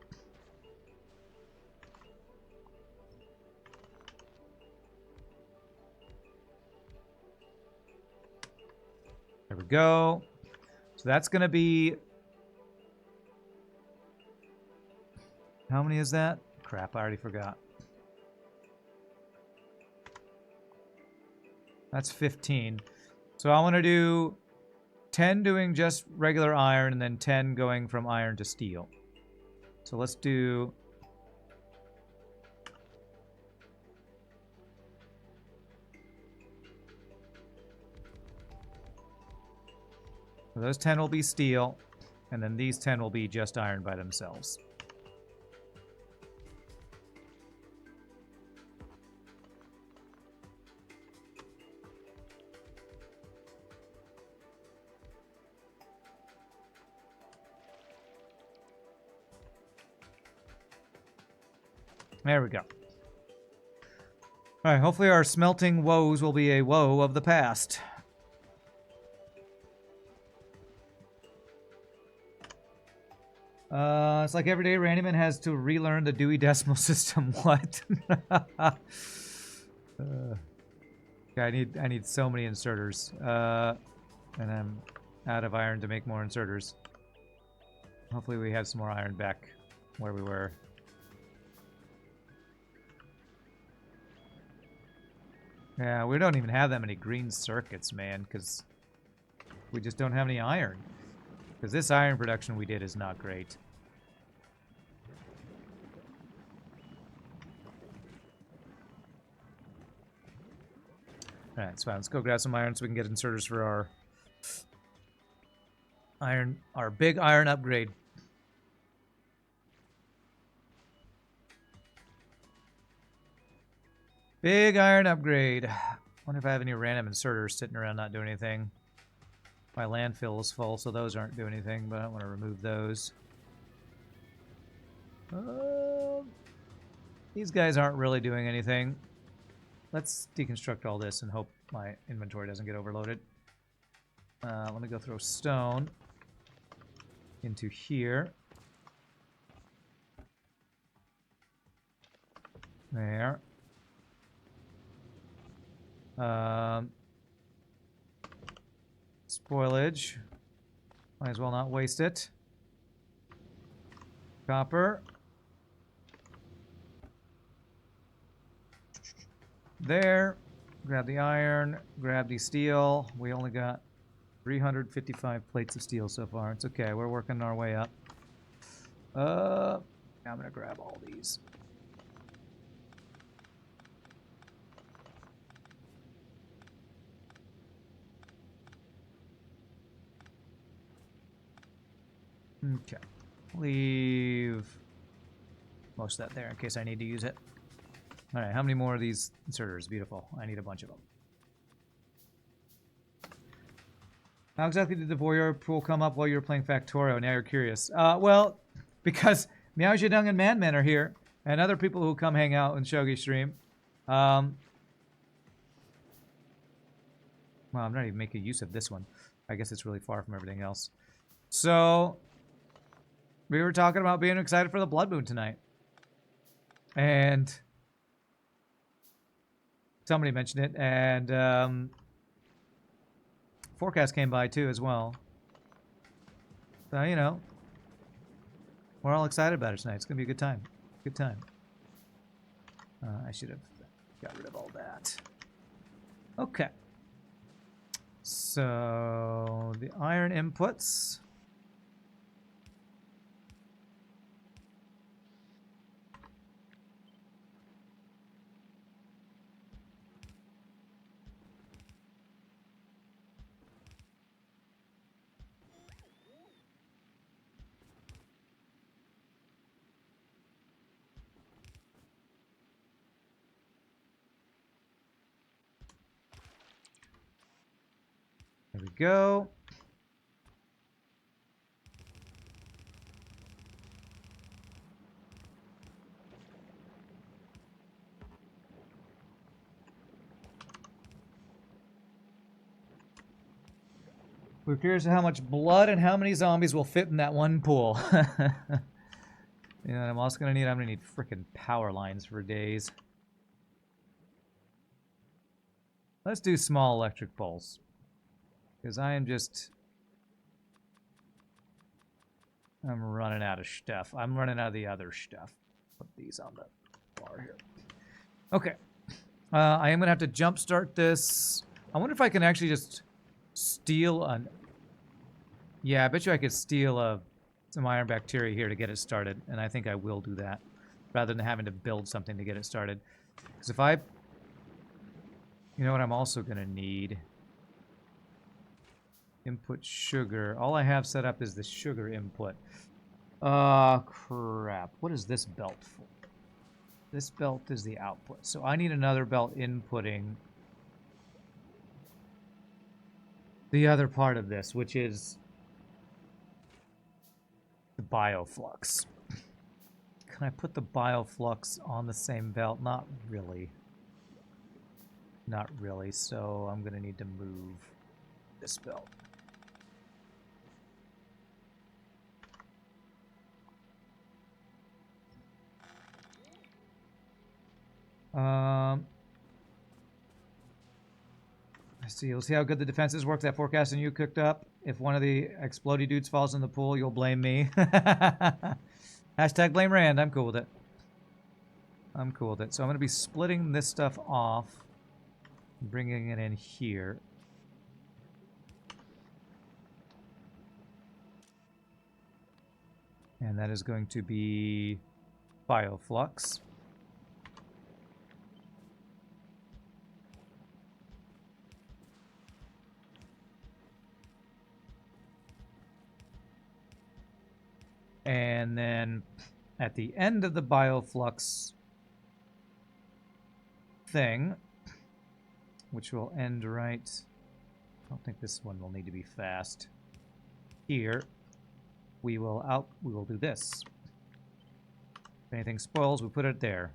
There we go. So that's going to be... How many is that? Crap, I already forgot. That's 15. So I want to do 10 doing just regular iron and then 10 going from iron to steel. So let's do... So those 10 will be steel, and then these 10 will be just iron by themselves. There we go. Alright, hopefully our smelting woes will be a woe of the past. It's like every day Randyman has to relearn the Dewey Decimal System. What? Yeah, I need so many inserters. And I'm out of iron to make more inserters. Hopefully we have some more iron back where we were. Yeah, we don't even have that many green circuits, man, because we just don't have any iron. Because this iron production we did is not great. Alright, it's fine. Let's go grab some iron so we can get inserters for our big iron upgrade. Big iron upgrade. Wonder if I have any random inserters sitting around not doing anything. My landfill is full, so those aren't doing anything, but I don't want to remove those. These guys aren't really doing anything. Let's deconstruct all this and hope my inventory doesn't get overloaded. Let me go throw stone into here. There. Spoilage. Might as well not waste it. Copper. There. Grab the iron. Grab the steel. We only got 355 plates of steel so far. It's okay. We're working our way up. I'm going to grab all these. Okay. Leave most of that there in case I need to use it. Alright, how many more of these inserters? Beautiful. I need a bunch of them. How exactly did the Voyeur pool come up while you were playing Factorio? Now you're curious. Well, because Meow Zedong and Man are here, and other people who come hang out in Shogi stream. Well, I'm not even making use of this one. I guess it's really far from everything else. So, we were talking about being excited for the Blood Moon tonight. And somebody mentioned it, and Forecast came by too as well. So, you know, we're all excited about it tonight. It's going to be a good time. Good time. I should have got rid of all that. Okay. So, the iron inputs. There we go. We're curious how much blood and how many zombies will fit in that one pool. Yeah, I'm also gonna need frickin' power lines for days. Let's do small electric poles. Because I'm running out of stuff. I'm running out of the other stuff. Put these on the bar here. Okay. I am going to have to jumpstart this. I wonder if I can actually just steal an... Yeah, I bet you I could steal some iron bacteria here to get it started. And I think I will do that. Rather than having to build something to get it started. Because if I... You know what I'm also going to need? Input sugar. All I have set up is the sugar input. Crap. What is this belt for? This belt is the output. So I need another belt inputting the other part of this, which is the bioflux. Can I put the bioflux on the same belt? Not really. Not really. So I'm going to need to move this belt. You'll see how good the defenses work. That forecasting you cooked up. If one of the explodey dudes falls in the pool, you'll blame me. Hashtag blame Rand. I'm cool with it. I'm cool with it. So I'm going to be splitting this stuff off. Bringing it in here. And that is going to be bioflux. And then at the end of the bioflux thing, which will end right... I don't think this one will need to be fast. Here, we will do this. If anything spoils, we put it there.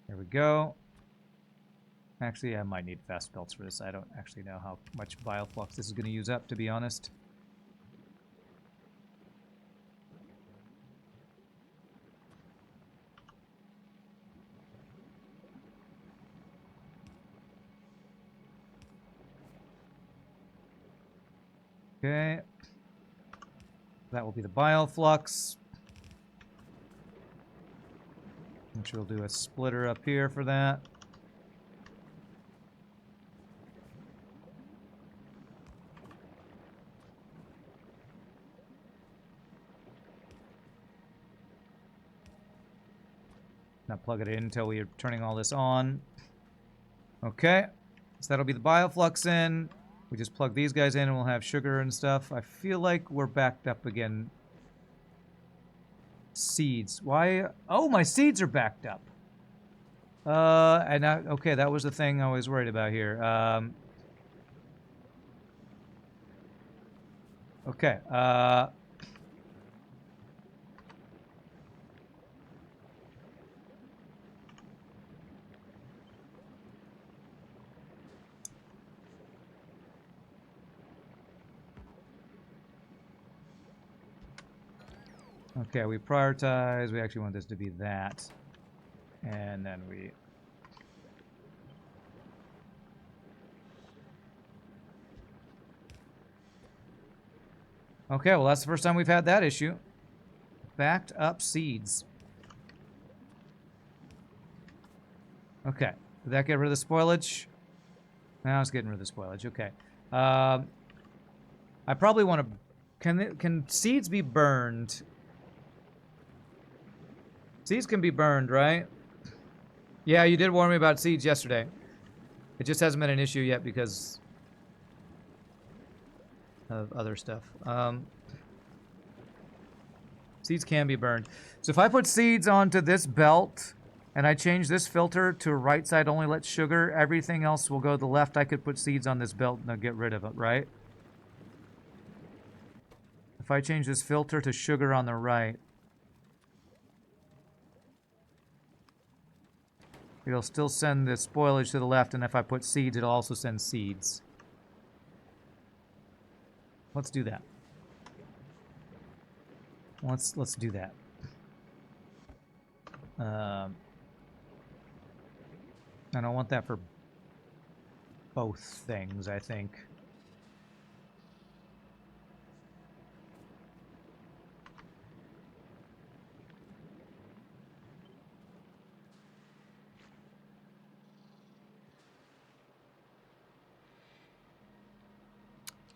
There we go. Actually, I might need fast belts for this. I don't actually know how much bioflux this is going to use up, to be honest. Okay. That will be the bioflux. Which we'll do a splitter up here for that. Now plug it in until we are turning all this on. Okay. So that'll be the bioflux in. We just plug these guys in and we'll have sugar and stuff. I feel like we're backed up again. Seeds. Why? Oh, my seeds are backed up. Okay, that was the thing I was worried about here. Okay, okay, we prioritize. We actually want this to be that. And then we... Okay, well, that's the first time we've had that issue. Backed up seeds. Okay. Did that get rid of the spoilage? Now it's getting rid of the spoilage. Okay. I probably want to... Can seeds be burned? Seeds can be burned, right? Yeah, you did warn me about seeds yesterday. It just hasn't been an issue yet because of other stuff. Seeds can be burned. So if I put seeds onto this belt and I change this filter to right side only let sugar, everything else will go to the left. I could put seeds on this belt and I'll get rid of it, right? If I change this filter to sugar on the right, it'll still send the spoilage to the left, and if I put seeds, it'll also send seeds. Let's do that. Let's do that. I don't want that for both things, I think.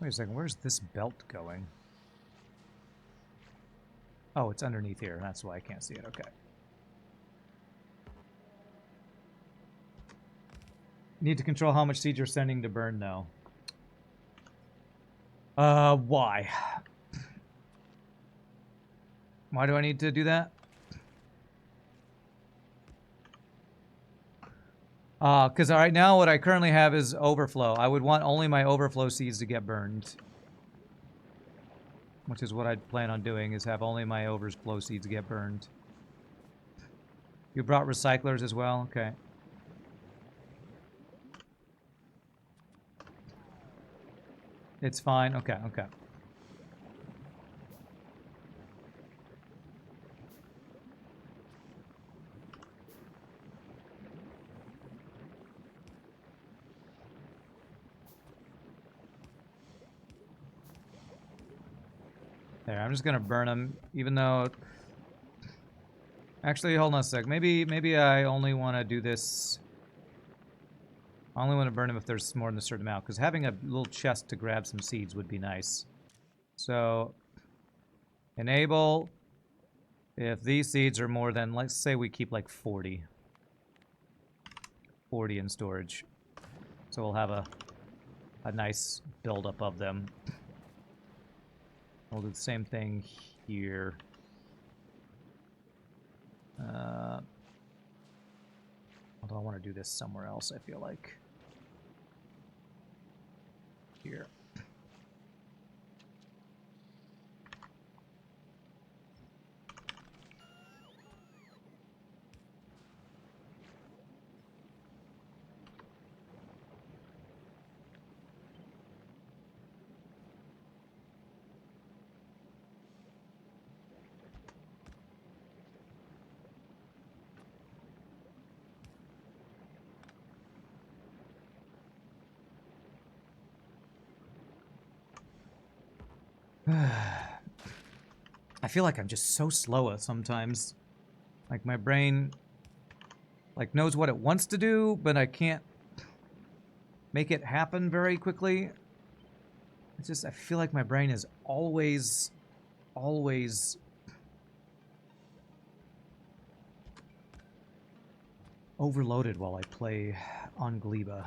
Wait a second, where's this belt going? Oh, it's underneath here. That's why I can't see it. Okay. Need to control how much seeds you're sending to burn, though. Why? Why do I need to do that? Because right now what I currently have is overflow. I would want only my overflow seeds to get burned. Which is what I'd plan on doing, is have only my overflow seeds get burned. You brought recyclers as well? Okay. It's fine? Okay, okay. There, I'm just gonna burn them, even though... Actually, hold on a sec. Maybe I only want to do this... I only want to burn them if there's more than a certain amount, because having a little chest to grab some seeds would be nice. So, enable... If these seeds are more than, let's say we keep like 40. 40 in storage. So we'll have a nice buildup of them. We'll do the same thing here. Although I want to do this somewhere else, I feel like. Here. I feel like I'm just so slow sometimes. Like my brain like knows what it wants to do, but I can't make it happen very quickly. It's just I feel like my brain is always overloaded while I play on Gleba.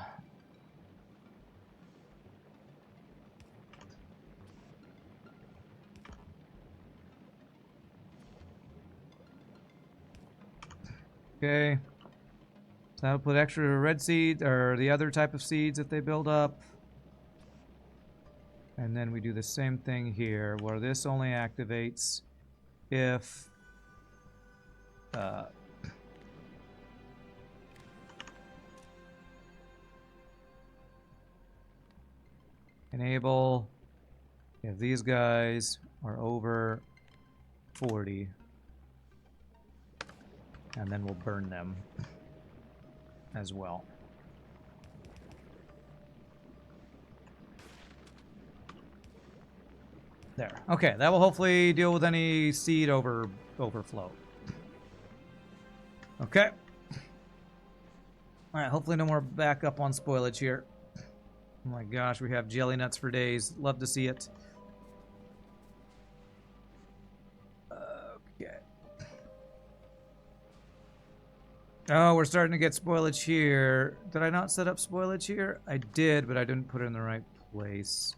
Okay. So that'll put extra red seeds, or the other type of seeds that they build up. And then we do the same thing here, where this only activates if... enable if these guys are over 40. And then we'll burn them as well. There. Okay, that will hopefully deal with any seed overflow. Okay. Alright, hopefully no more backup on spoilage here. Oh my gosh, we have jelly nuts for days. Love to see it. Okay. Oh, we're starting to get spoilage here. Did I not set up spoilage here? I did, but I didn't put it in the right place.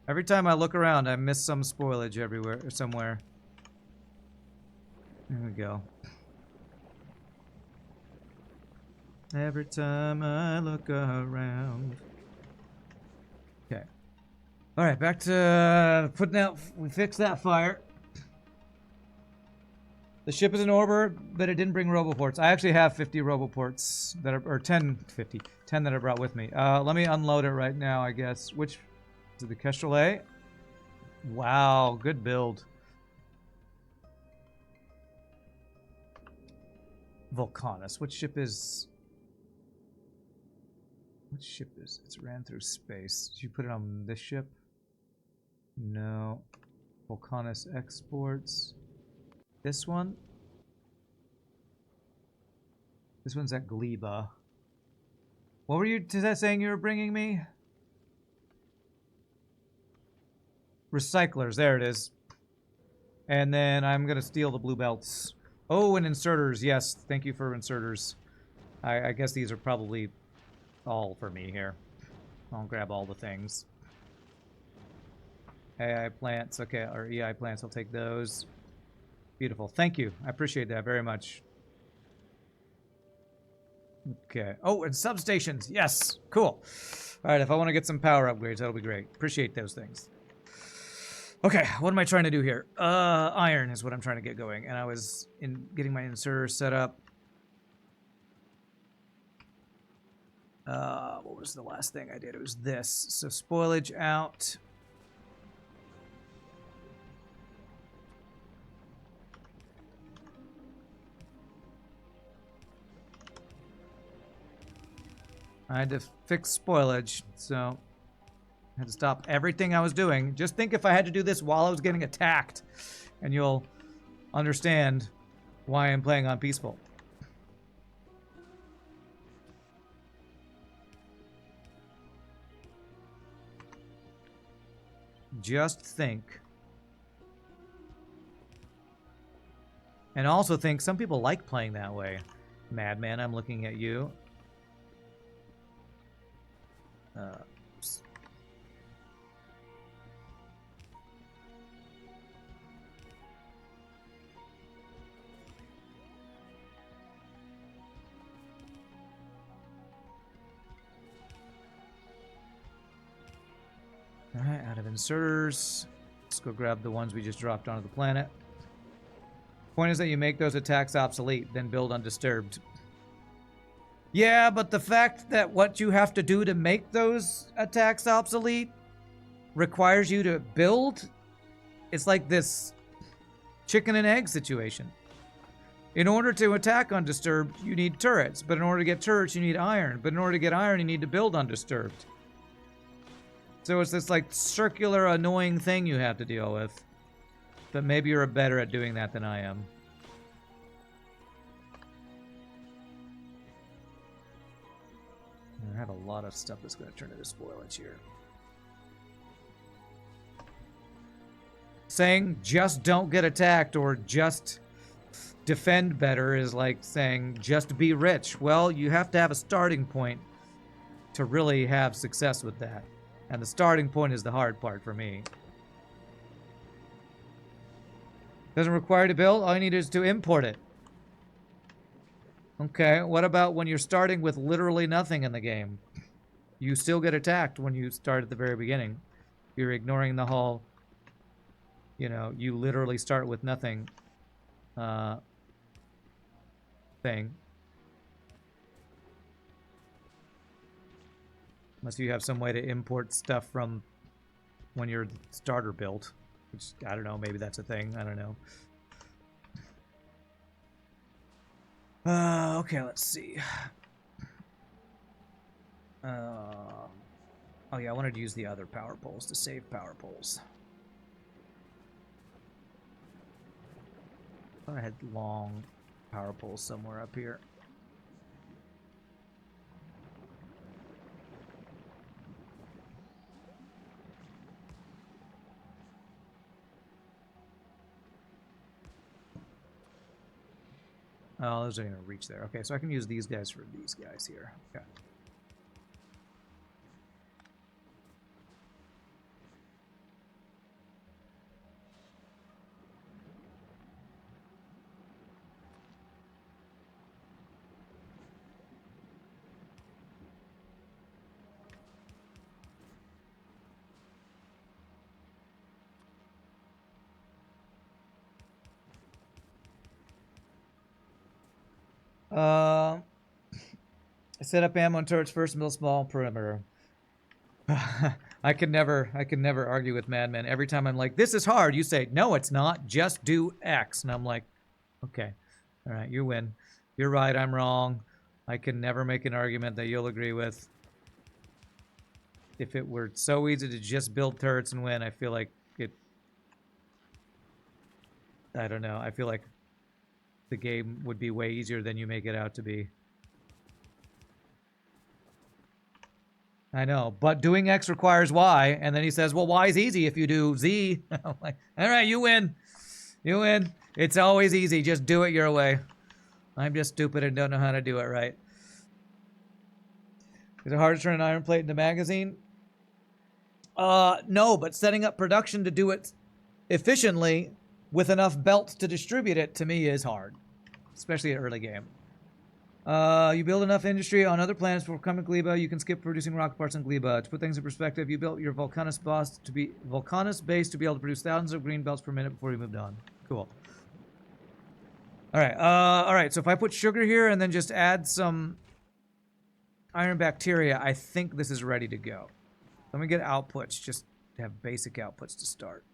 Every time I look around, I miss some spoilage everywhere or somewhere. There we go. Every time I look around. Okay. Alright, back to putting out... We fixed that fire. The ship is in orbit, but it didn't bring roboports. I actually have 50 roboports that are... Or 10 that I brought with me. Let me unload it right now, I guess. Which... Is it the Kestrel A? Wow, good build. Vulcanus. Which ship is... Which ship is... It's ran through space. Did you put it on this ship? No. Vulcanus exports. This one? This one's at Gleba. What were you saying you were bringing me? Recyclers. There it is. And then I'm going to steal the blue belts. Oh, and inserters. Yes, thank you for inserters. I guess these are probably all for me here. I'll grab all the things. AI plants. Okay, or EI plants. I'll take those. Beautiful. Thank you. I appreciate that very much. Okay. Oh, and substations. Yes. Cool. All right, if I want to get some power upgrades, that'll be great. Appreciate those things. Okay, what am I trying to do here? Iron is what I'm trying to get going. And I was getting my inserter set up. What was the last thing I did? It was this. So spoilage out. I had to fix spoilage, so I had to stop everything I was doing. Just think if I had to do this while I was getting attacked, and you'll understand why I'm playing on peaceful. Just think. And also think some people like playing that way. Madman, I'm looking at you. Alright, out of inserters. Let's go grab the ones we just dropped onto the planet. Point is that you make those attacks obsolete, then build undisturbed. Yeah, but the fact that what you have to do to make those attacks obsolete requires you to build, it's like this chicken and egg situation. In order to attack undisturbed, you need turrets. But in order to get turrets, you need iron. But in order to get iron, you need to build undisturbed. So it's this like circular annoying thing you have to deal with. But maybe you're better at doing that than I am. I have a lot of stuff that's going to turn into spoilage here. Saying just don't get attacked or just defend better is like saying just be rich. Well, you have to have a starting point to really have success with that. And the starting point is the hard part for me. Doesn't require to build, all you need is to import it. Okay, what about when you're starting with literally nothing in the game? You still get attacked when you start at the very beginning. You're ignoring the whole, you know, you literally start with nothing thing. Unless you have some way to import stuff from when you're starter built. Which, I don't know, maybe that's a thing. I don't know. Okay, let's see. Oh yeah, I wanted to use the other power poles to save power poles. I thought I had long power poles somewhere up here. Oh, those are going to reach there. Okay, so I can use these guys for these guys here. Okay. Set up ammo and turrets first, middle, small, perimeter. I can never argue with madmen. Every time I'm like, this is hard, you say, no, it's not. Just do X. And I'm like, okay, all right, you win. You're right, I'm wrong. I can never make an argument that you'll agree with. If it were so easy to just build turrets and win, I feel like it... I don't know. I feel like the game would be way easier than you make it out to be. I know, but doing X requires Y, and then he says, well, Y is easy if you do Z. I'm like, all right, you win. You win. It's always easy. Just do it your way. I'm just stupid and don't know how to do it right. Is it hard to turn an iron plate into magazine? No, but setting up production to do it efficiently with enough belts to distribute it, to me, is hard. Especially at early game. You build enough industry on other planets before coming to Gleba, you can skip producing rocket parts in Gleba. To put things in perspective, you built your Volcanus base to be able to produce thousands of green belts per minute before you moved on. Cool. Alright, so if I put sugar here and then just add some iron bacteria, I think this is ready to go. Let me get outputs, just to have basic outputs to start.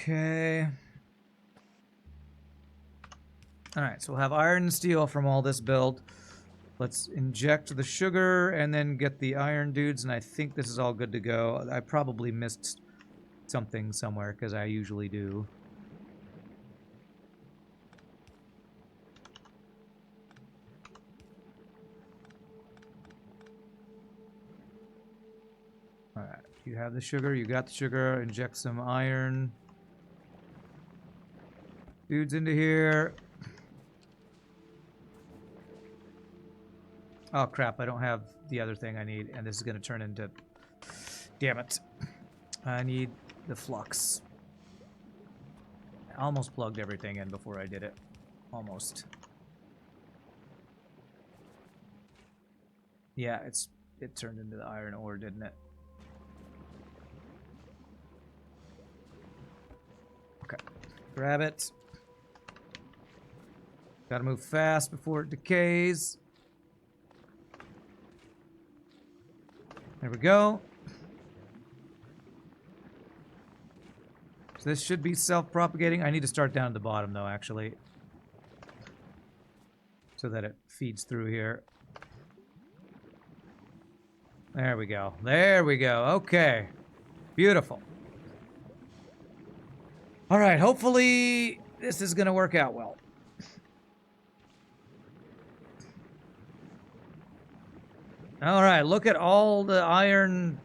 Okay. Alright, so we'll have iron and steel from all this build. Let's inject the sugar and then get the iron dudes, and I think this is all good to go. I probably missed something somewhere, because I usually do. Alright, you have the sugar, you got the sugar, inject some iron dudes into here. Oh crap, I don't have the other thing I need, and this is going to turn into... Damn it. I need the flux. I almost plugged everything in before I did it. Almost. Yeah, it turned into the iron ore, didn't it? Okay. Grab it. Gotta move fast before it decays. There we go. So this should be self-propagating. I need to start down at the bottom, though, actually. So that it feeds through here. There we go. There we go. Okay. Beautiful. All right. Hopefully this is going to work out well. All right. Look at all the iron,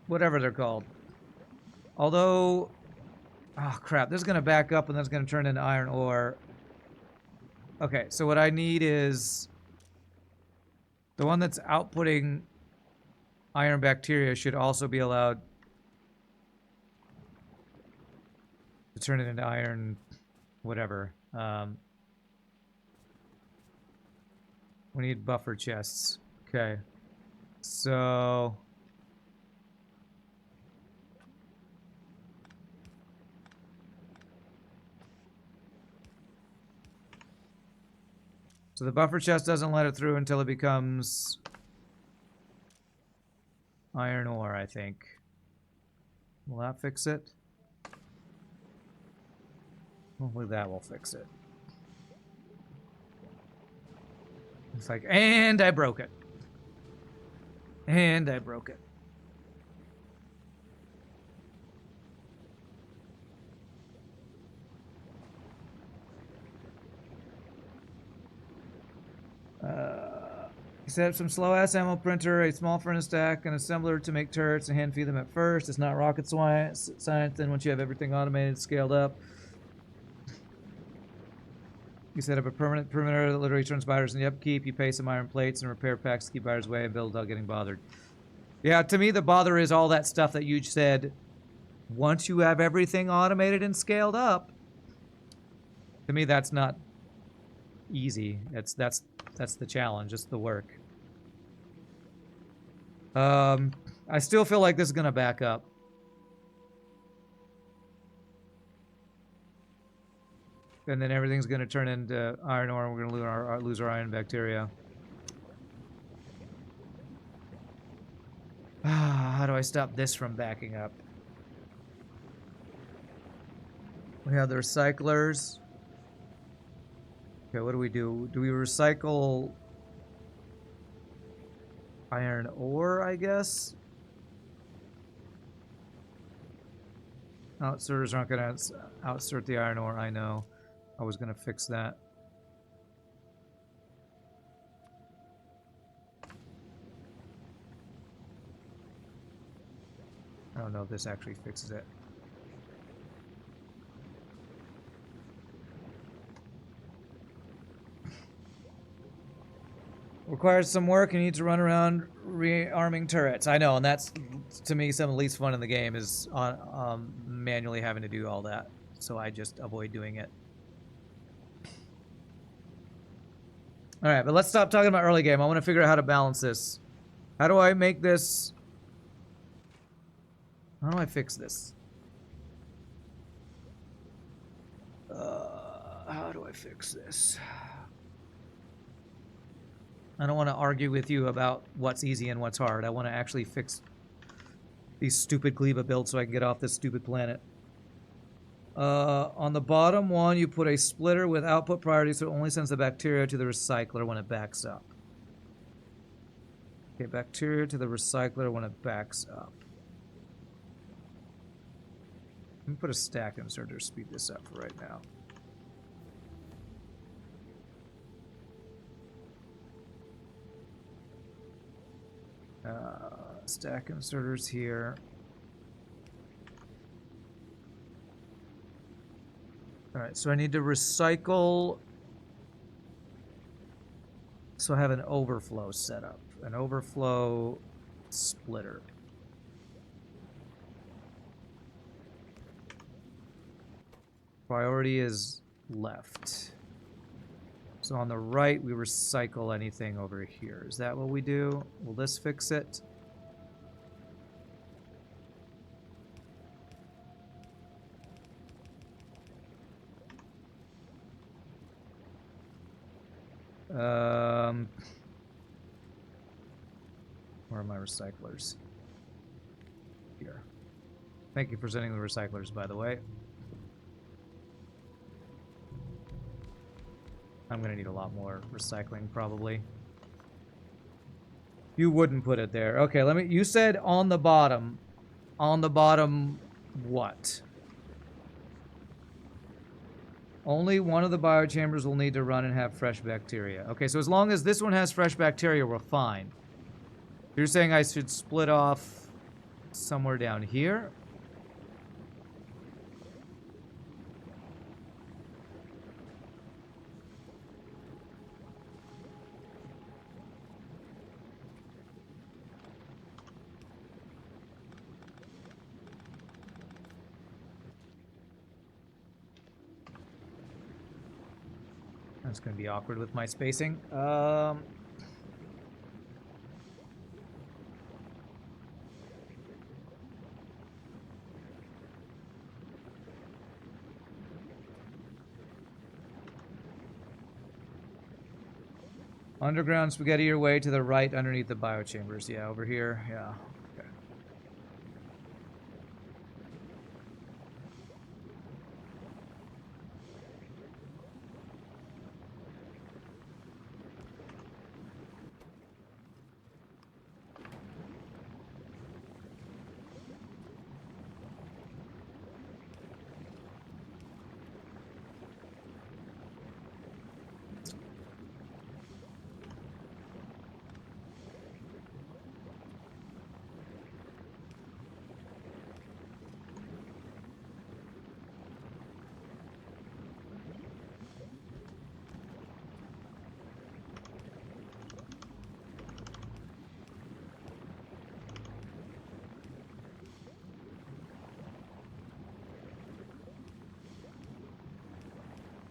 whatever they're called. Although, oh crap, this is going to back up and that's going to turn into iron ore. Okay. So what I need is the one that's outputting iron bacteria should also be allowed to turn it into iron whatever. We need buffer chests. Okay. So the buffer chest doesn't let it through until it becomes iron ore, I think. Will that fix it? Hopefully that will fix it. It's like, and I broke it. And I broke it. Set up some slow-ass ammo printer, a small furnace stack, an assembler to make turrets and hand feed them at first. It's not rocket science. Then once you have everything automated, scaled up, you set up a permanent perimeter that literally turns buyers in the upkeep. You pay some iron plates and repair packs to keep buyers away and build without getting bothered. Yeah, to me, the bother is all that stuff that you said. Once you have everything automated and scaled up, to me, that's not easy. That's the challenge. It's the work. I still feel like this is gonna back up. And then everything's gonna turn into iron ore, and we're gonna lose our iron bacteria. How do I stop this from backing up? We have the recyclers. Okay, what do we do? Do we recycle iron ore, I guess? Outserters aren't going to outsert the iron ore, I know. I was going to fix that. I don't know if this actually fixes it. Requires some work. You need to run around rearming turrets. I know, and that's, to me, some of the least fun in the game is on manually having to do all that. So I just avoid doing it. Alright, but let's stop talking about early game. I want to figure out how to balance this. How do I make this... How do I fix this? How do I fix this? I don't want to argue with you about what's easy and what's hard. I want to actually fix these stupid Gleba builds so I can get off this stupid planet. On the bottom one, you put a splitter with output priority so it only sends the bacteria to the recycler when it backs up. Okay, bacteria to the recycler when it backs up. Let me put a stack inserter to speed this up for right now. Stack inserters here. Alright, so I need to recycle. So I have an overflow set up. An overflow splitter. Priority is left. So on the right, we recycle anything over here. Is that what we do? Will this fix it? Where are my recyclers? Here. Thank you for sending the recyclers, by the way. I'm gonna need a lot more recycling, probably. You wouldn't put it there. Okay, let me... You said on the bottom. On the bottom, what? Only one of the biochambers will need to run and have fresh bacteria. Okay, so as long as this one has fresh bacteria, we're fine. You're saying I should split off somewhere down here? That's going to be awkward with my spacing. Underground spaghetti your way to the right underneath the biochambers. Yeah, over here. Yeah. Okay.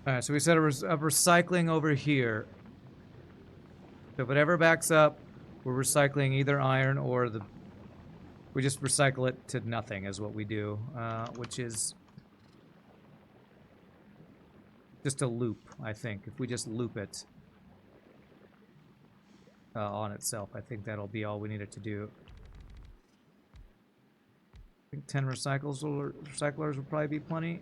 Alright, so we set a recycling over here. So whatever backs up, we're recycling either iron or the... We just recycle it to nothing is what we do, which is just a loop, I think. If we just loop it on itself, I think that'll be all we need it to do. I think 10 recyclers will probably be plenty.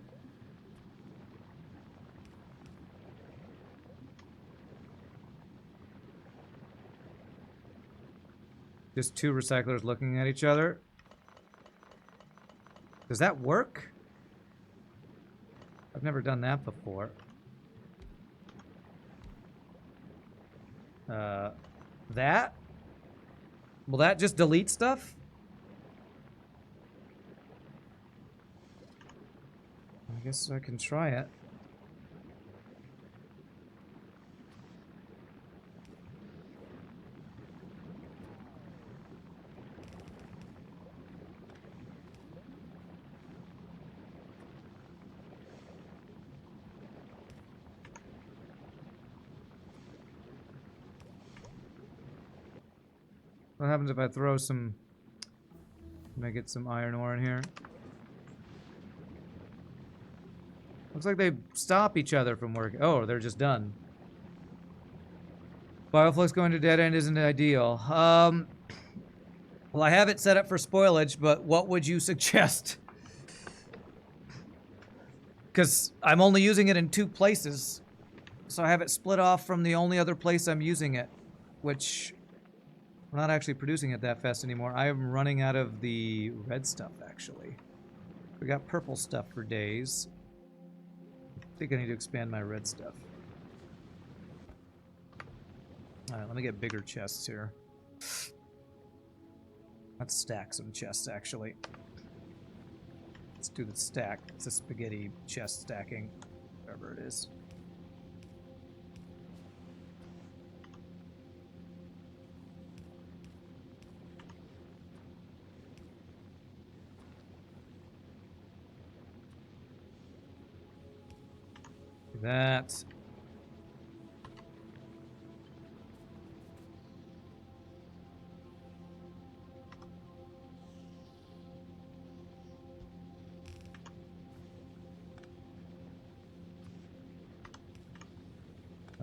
Just two recyclers looking at each other. Does that work? I've never done that before. That? Will that just delete stuff? I guess I can try it. What happens if I throw some... Can I get some iron ore in here? Looks like they stop each other from working. Oh, they're just done. Bioflux going to dead end isn't ideal. Well, I have it set up for spoilage, but what would you suggest? Because I'm only using it in 2 places. So I have it split off from the only other place I'm using it, which... We're not actually producing it that fast anymore. I am running out of the red stuff, actually. We got purple stuff for days. I think I need to expand my red stuff. Alright, let me get bigger chests here. Let's stack some chests, actually. Let's do the stack. It's a spaghetti chest stacking. Whatever it is. That.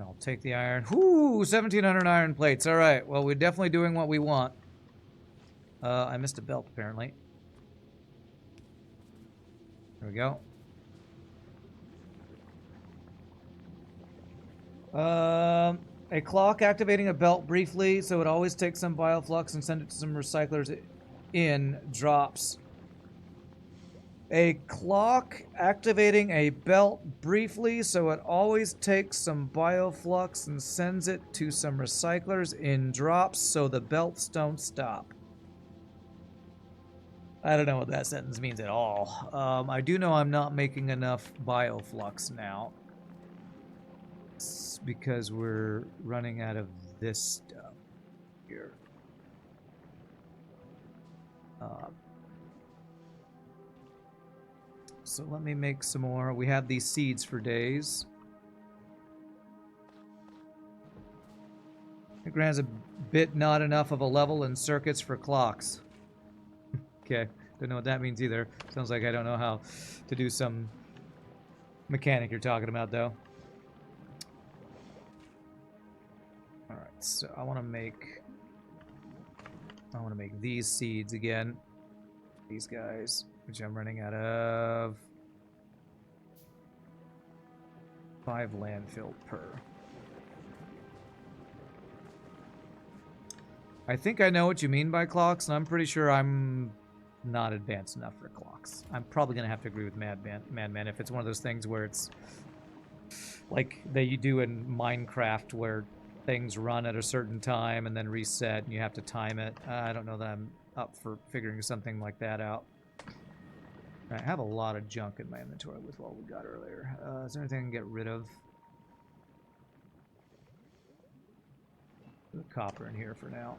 I'll take the iron. Whoo! 1,700 iron plates. All right. Well, we're definitely doing what we want. I missed a belt, apparently. There we go. A clock activating a belt briefly, so it always takes some bioflux and send it to some recyclers in drops. A clock activating a belt briefly, so it always takes some bioflux and sends it to some recyclers in drops, so the belts don't stop. I don't know what that sentence means at all. I do know I'm not making enough bioflux now. It's because we're running out of this stuff here. So let me make some more. We have these seeds for days. It grants a bit not enough of a level in circuits for clocks. Okay, don't know what that means either. Sounds like I don't know how to do some mechanic you're talking about, though. Alright, so I want to make these seeds again. These guys, which I'm running out of 5 landfill per. I think I know what you mean by clocks, and I'm pretty sure I'm not advanced enough for clocks. I'm probably going to have to agree with Madman if it's one of those things where it's like they do in Minecraft where things run at a certain time and then reset and you have to time it. I don't know that I'm up for figuring something like that out. I have a lot of junk in my inventory with what we got earlier. Is there anything I can get rid of? The copper in here for now.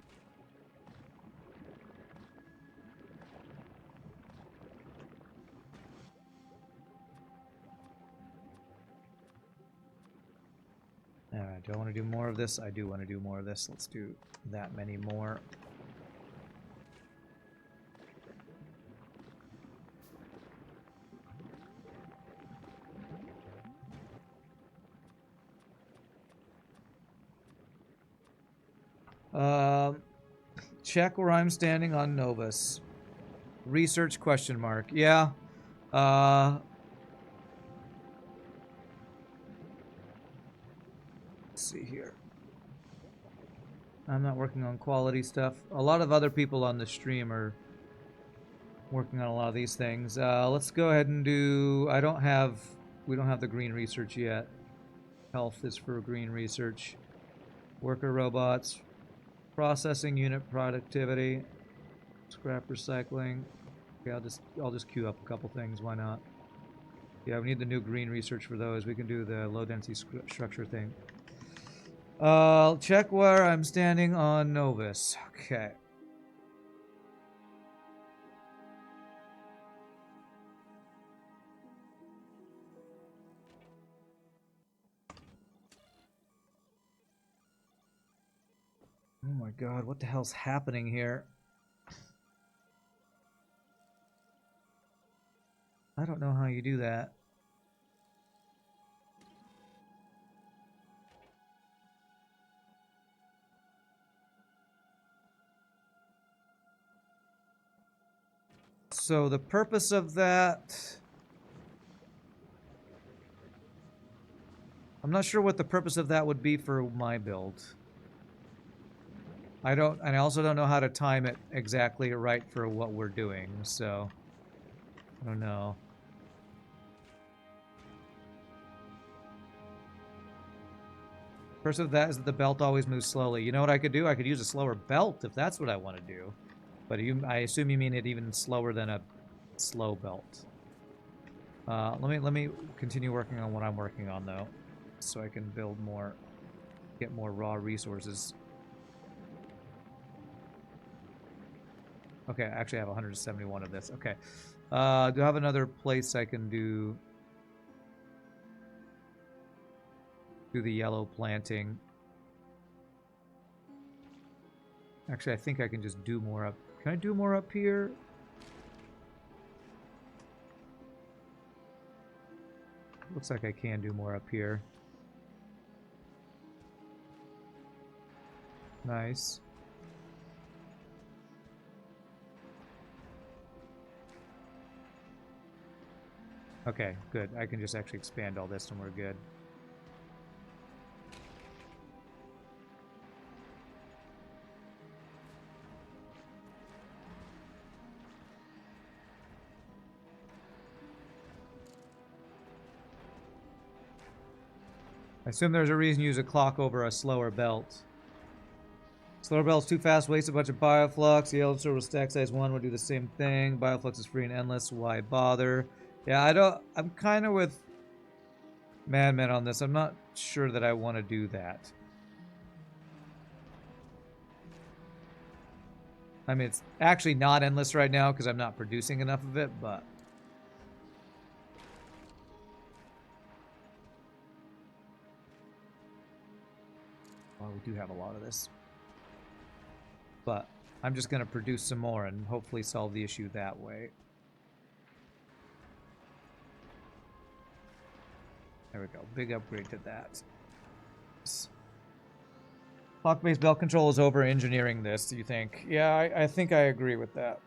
Alright, do I want to do more of this? I do want to do more of this. Let's do that many more. Check where I'm standing on Novus. Research question mark. Yeah. Let's see here. I'm not working on quality stuff. A lot of other people on the stream are working on a lot of these things. Let's go ahead and do... we don't have the green research yet. Health is for green research. Worker robots. Processing unit productivity. Scrap recycling. Okay, I'll just queue up a couple things. Why not? Yeah, we need the new green research for those. We can do the low density structure thing. I'll check where I'm standing on Novus. Okay. Oh my god, what the hell's happening here? I don't know how you do that. So the purpose of that... I'm not sure what the purpose of that would be for my build. And I also don't know how to time it exactly right for what we're doing, so I don't know. First of that is that the belt always moves slowly. You know what I could do? I could use a slower belt if that's what I want to do. But I assume you mean it even slower than a slow belt. Let me continue working on what I'm working on though, so I can build more, get more raw resources. Okay, I actually have 171 of this. Okay. Do I have another place I can do the yellow planting? Actually, I think I can just do more up. Can I do more up here? Looks like I can do more up here. Nice. Okay, good. I can just actually expand all this and we're good. I assume there's a reason you use a clock over a slower belt. Slower belt's too fast, wastes a bunch of bioflux. The yellow silver stack size 1 would do the same thing. Bioflux is free and endless. Why bother? Yeah, I'm kind of with Madman on this. I'm not sure that I want to do that. I mean, it's actually not endless right now because I'm not producing enough of it, but... well, we do have a lot of this. But I'm just going to produce some more and hopefully solve the issue that way. There we go. Big upgrade to that. Clock-based belt control is over-engineering this, do you think? Yeah, I think I agree with that.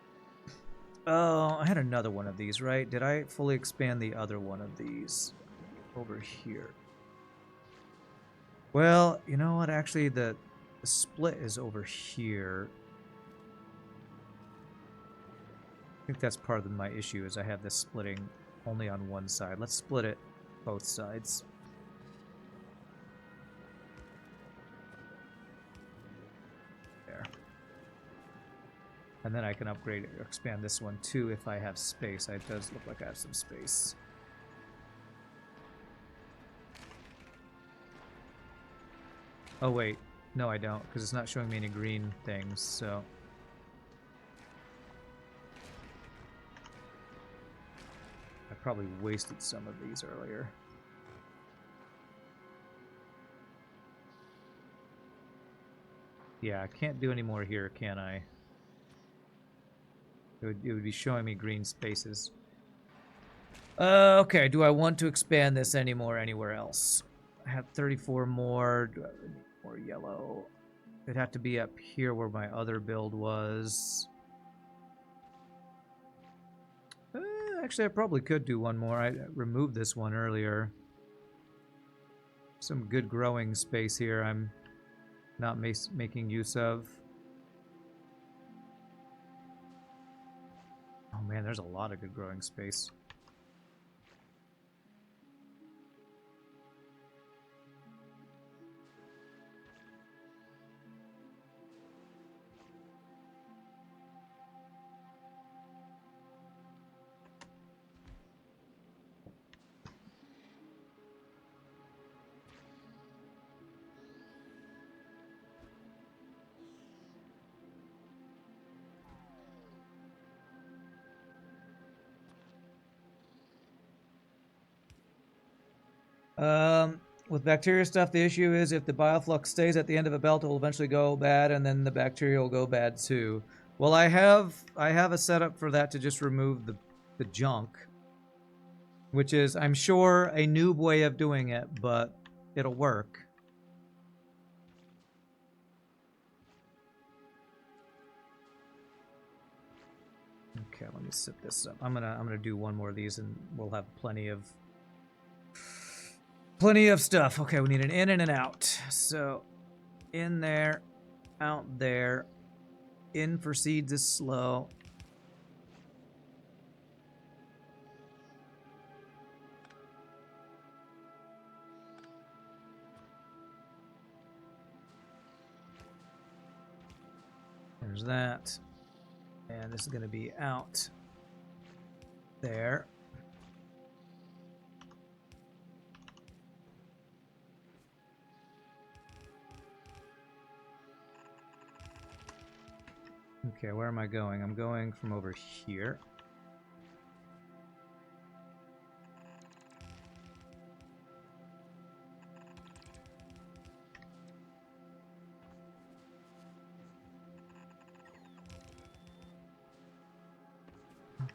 Oh, I had another one of these, right? Did I fully expand the other one of these over here? Well, you know what? Actually, the split is over here. I think that's part of my issue, is I have this splitting only on one side. Let's split it both sides. There. And then I can upgrade or expand this one too if I have space. It does look like I have some space. Oh wait, no I don't, because it's not showing me any green things, so... I probably wasted some of these earlier. Yeah, I can't do any more here, can I? It would be showing me green spaces. Okay, do I want to expand this anymore anywhere else? I have 34 more. Do I need more yellow? It'd have to be up here where my other build was. Actually, I probably could do one more. I removed this one earlier. Some good growing space here I'm not making use of. Oh man, there's a lot of good growing space. With bacteria stuff, the issue is if the bioflux stays at the end of a belt, it will eventually go bad, and then the bacteria will go bad too. Well, I have a setup for that to just remove the junk, which is, I'm sure, a noob way of doing it, but it'll work. Okay, let me set this up. I'm gonna do one more of these, and we'll have plenty of stuff. Okay, we need an in and an out. So, in there, out there. In for seeds is slow. There's that. And this is going to be out there. Okay, where am I going? I'm going from over here.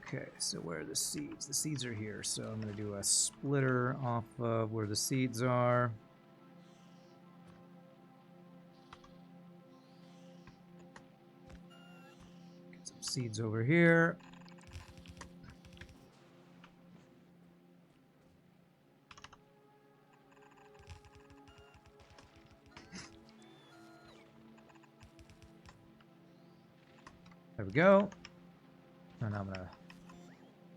Okay, so where are the seeds? The seeds are here, so I'm going to do a splitter off of where the seeds are. Seeds over here. There we go. And I'm gonna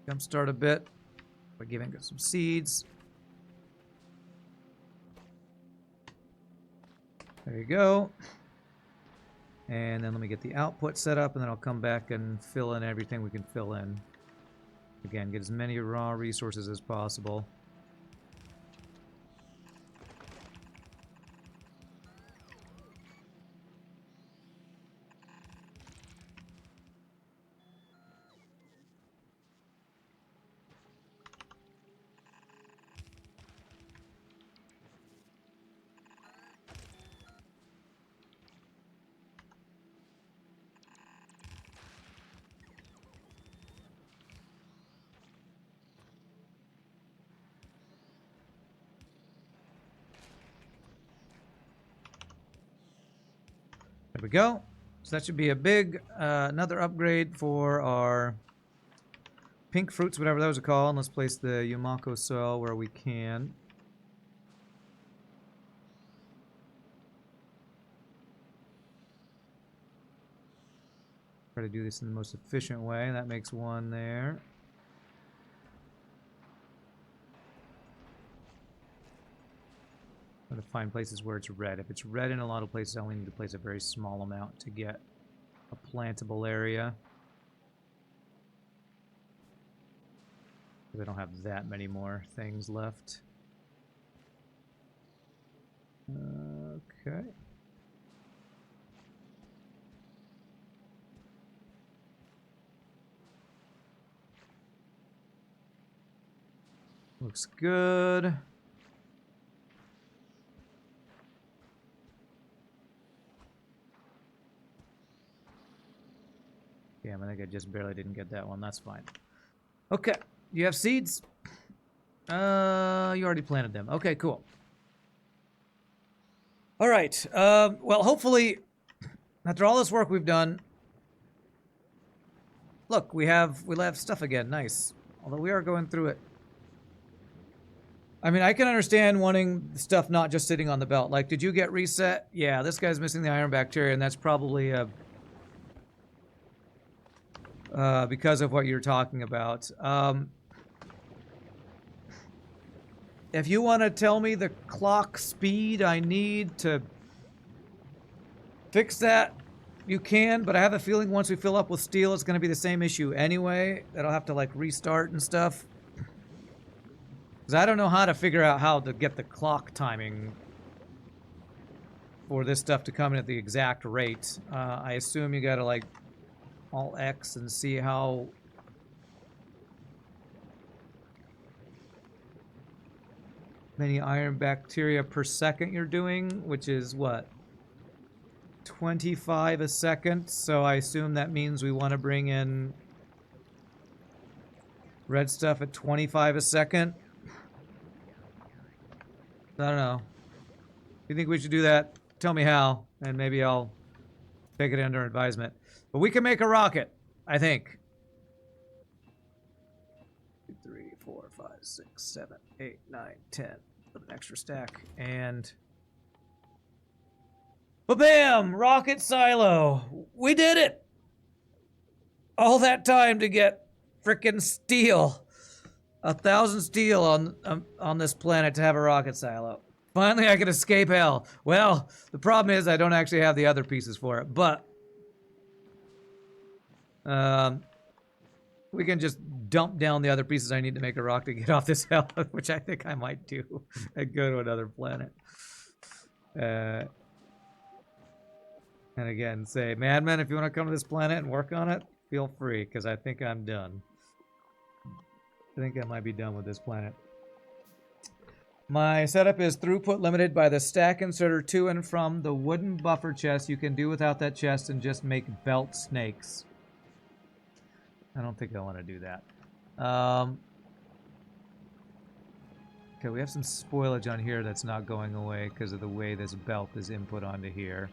jumpstart a bit by giving it some seeds. There you go. And then let me get the output set up, and then I'll come back and fill in everything we can fill in. Again, get as many raw resources as possible. There we go. So that should be a big, another upgrade for our pink fruits, whatever those are called. And let's place the Yumako soil where we can. Try to do this in the most efficient way. That makes one there. I'm going to find places where it's red. If it's red in a lot of places, I only need to place a very small amount to get a plantable area. I don't have that many more things left. Okay. Looks good. Damn, I think I just barely didn't get that one. That's fine. Okay. You have seeds? You already planted them. Okay, cool. All right. Well, hopefully, after all this work we've done, look, we have stuff again. Nice. Although we are going through it. I mean, I can understand wanting stuff not just sitting on the belt. Like, did you get reset? Yeah, this guy's missing the iron bacteria, and that's probably because of what you're talking about. If you want to tell me the clock speed I need to fix that, you can, but I have a feeling once we fill up with steel, it's going to be the same issue anyway. That I'll have to, like, restart and stuff. Because I don't know how to figure out how to get the clock timing for this stuff to come in at the exact rate. I assume you gotta, like, Alt X and see how many iron bacteria per second you're doing, which is what? 25 a second. So I assume that means we want to bring in red stuff at 25 a second. I don't know. If you think we should do that, tell me how, and maybe I'll take it under advisement. But we can make a rocket, I think. 2, 3, 4, 5, 6, 7, 8, 9, 10. With an extra stack. And ba-bam! Rocket silo! We did it! All that time to get frickin' steel. 1,000 steel on this planet to have a rocket silo. Finally, I can escape hell. Well, the problem is I don't actually have the other pieces for it, but we can just dump down the other pieces I need to make a rocket to get off this hell, which I think I might do and go to another planet. And again, say, Madman, if you want to come to this planet and work on it, feel free, because I think I'm done. I think I might be done with this planet. My setup is throughput limited by the stack inserter to and from the wooden buffer chest. You can do without that chest and just make belt snakes. I don't think I want to do that. Okay, we have some spoilage on here that's not going away because of the way this belt is input onto here.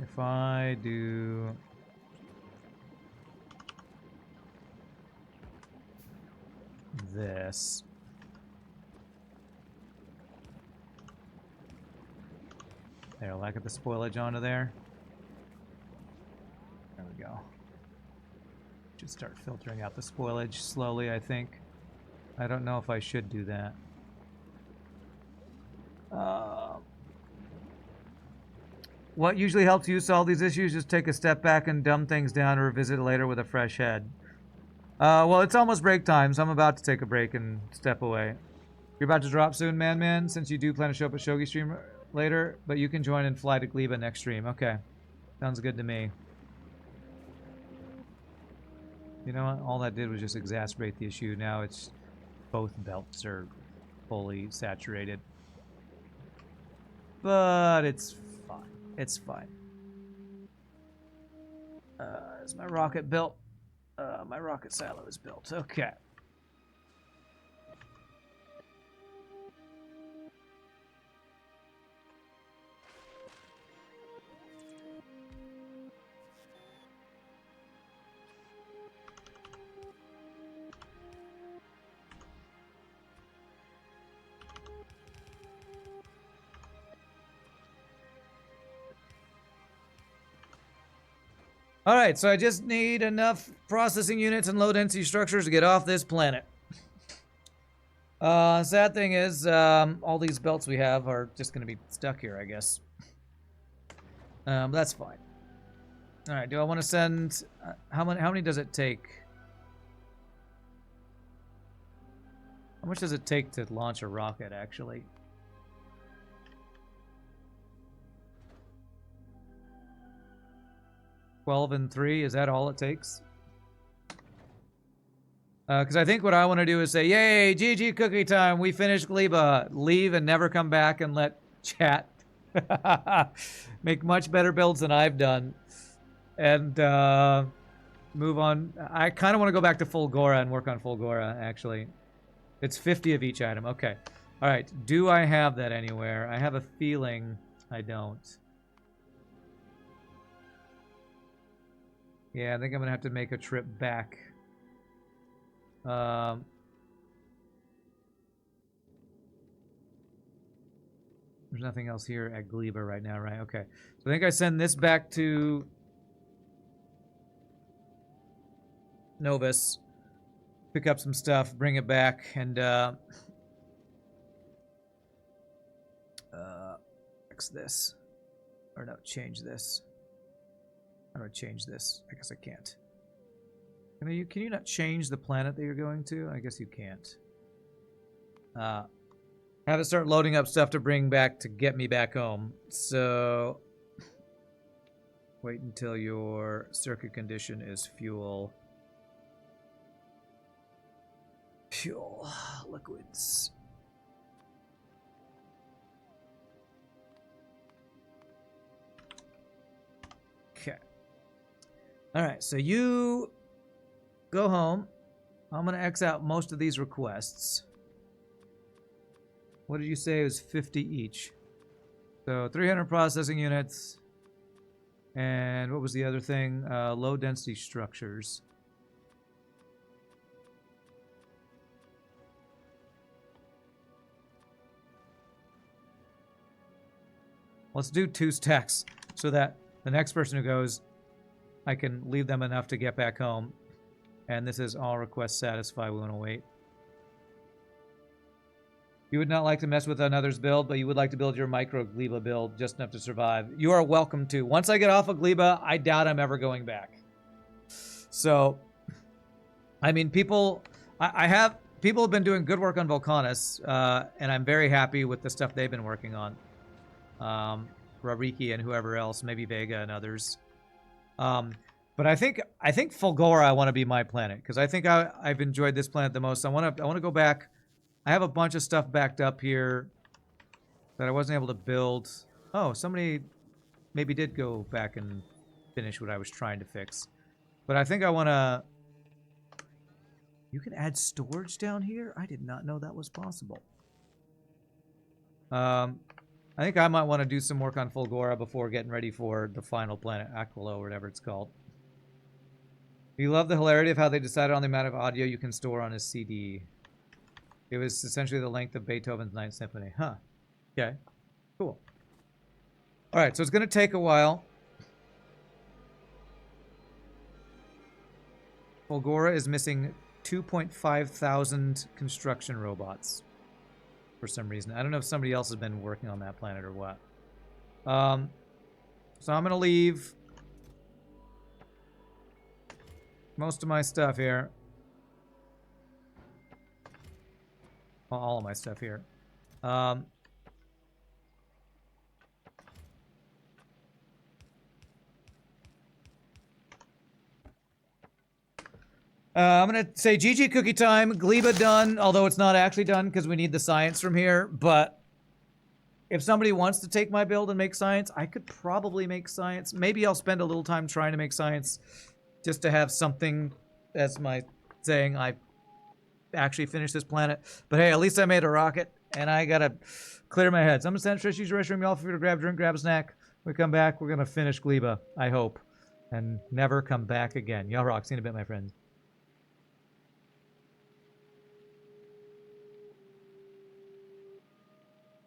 If I do... this... There, will I get the spoilage onto there? There we go. Should start filtering out the spoilage slowly, I think. I don't know if I should do that. What usually helps you solve these issues? Just take a step back and dumb things down or revisit it later with a fresh head. Well, it's almost break time, so I'm about to take a break and step away. You're about to drop soon, Man, since you do plan to show up at Shogi stream later, but you can join and fly to Gleba next stream. Okay. Sounds good to me. You know what? All that did was just exacerbate the issue. Now it's both belts are fully saturated. But it's fine. It's fine. Is my rocket built? My rocket silo is built. Okay. Alright, so I just need enough processing units and low-density structures to get off this planet. Sad thing is, all these belts we have are just going to be stuck here, I guess. That's fine. Alright, do I want to send... how many does it take? How much does it take to launch a rocket, actually? $12 and $3, is that all it takes? Because I think what I want to do is say, yay, GG cookie time, we finished Gleba. Leave and never come back and let chat make much better builds than I've done. And move on. I kind of want to go back to Fulgora and work on Fulgora, actually. It's 50 of each item. Okay. All right. Do I have that anywhere? I have a feeling I don't. Yeah, I think I'm going to have to make a trip back. There's nothing else here at Gleba right now, right? Okay. So I think I send this back to Novus, pick up some stuff, bring it back, and fix this. Or no, change this. I'm gonna change this. I guess I can't. Can you not change the planet that you're going to? I guess you can't. Have it start loading up stuff to bring back to get me back home. So wait until your circuit condition is fuel. Fuel liquids. Okay. All right, so you go home. I'm going to X out most of these requests. What did you say? It was 50 each. So 300 processing units. And what was the other thing? Low density structures. Let's do 2 stacks so that the next person who goes, I can leave them enough to get back home. And this is all requests satisfied. We want to wait. You would not like to mess with another's build, but you would like to build your micro Gleba build just enough to survive. You are welcome to. Once I get off of Gleba, I doubt I'm ever going back. So, I mean, people have been doing good work on Volcanus, and I'm very happy with the stuff they've been working on. Rariki and whoever else, maybe Vega and others. But I think Fulgora I want to be my planet because I think I've enjoyed this planet the most. I want to go back. I have a bunch of stuff backed up here that I wasn't able to build. Oh, somebody maybe did go back and finish what I was trying to fix. But I think I want to... You can add storage down here? I did not know that was possible. I think I might want to do some work on Fulgora before getting ready for the final planet, Aquilo, or whatever it's called. You love the hilarity of how they decided on the amount of audio you can store on a CD. It was essentially the length of Beethoven's Ninth Symphony. Huh. Okay. Cool. Alright, so it's going to take a while. Fulgora is missing 2.5 thousand construction robots for some reason. I don't know if somebody else has been working on that planet or what. So I'm going to leave most of my stuff here. Well, all of my stuff here. I'm going to say GG cookie time. Gleba done, although it's not actually done because we need the science from here. But if somebody wants to take my build and make science, I could probably make science. Maybe I'll spend a little time trying to make science just to have something as my saying I actually finished this planet. But hey, at least I made a rocket, and I got to clear my head. So I'm going to send Trish, use the restroom. Y'all feel free to grab a drink, grab a snack. When we come back, we're going to finish Gleba, I hope, and never come back again. Y'all rock. See you in a bit, my friends.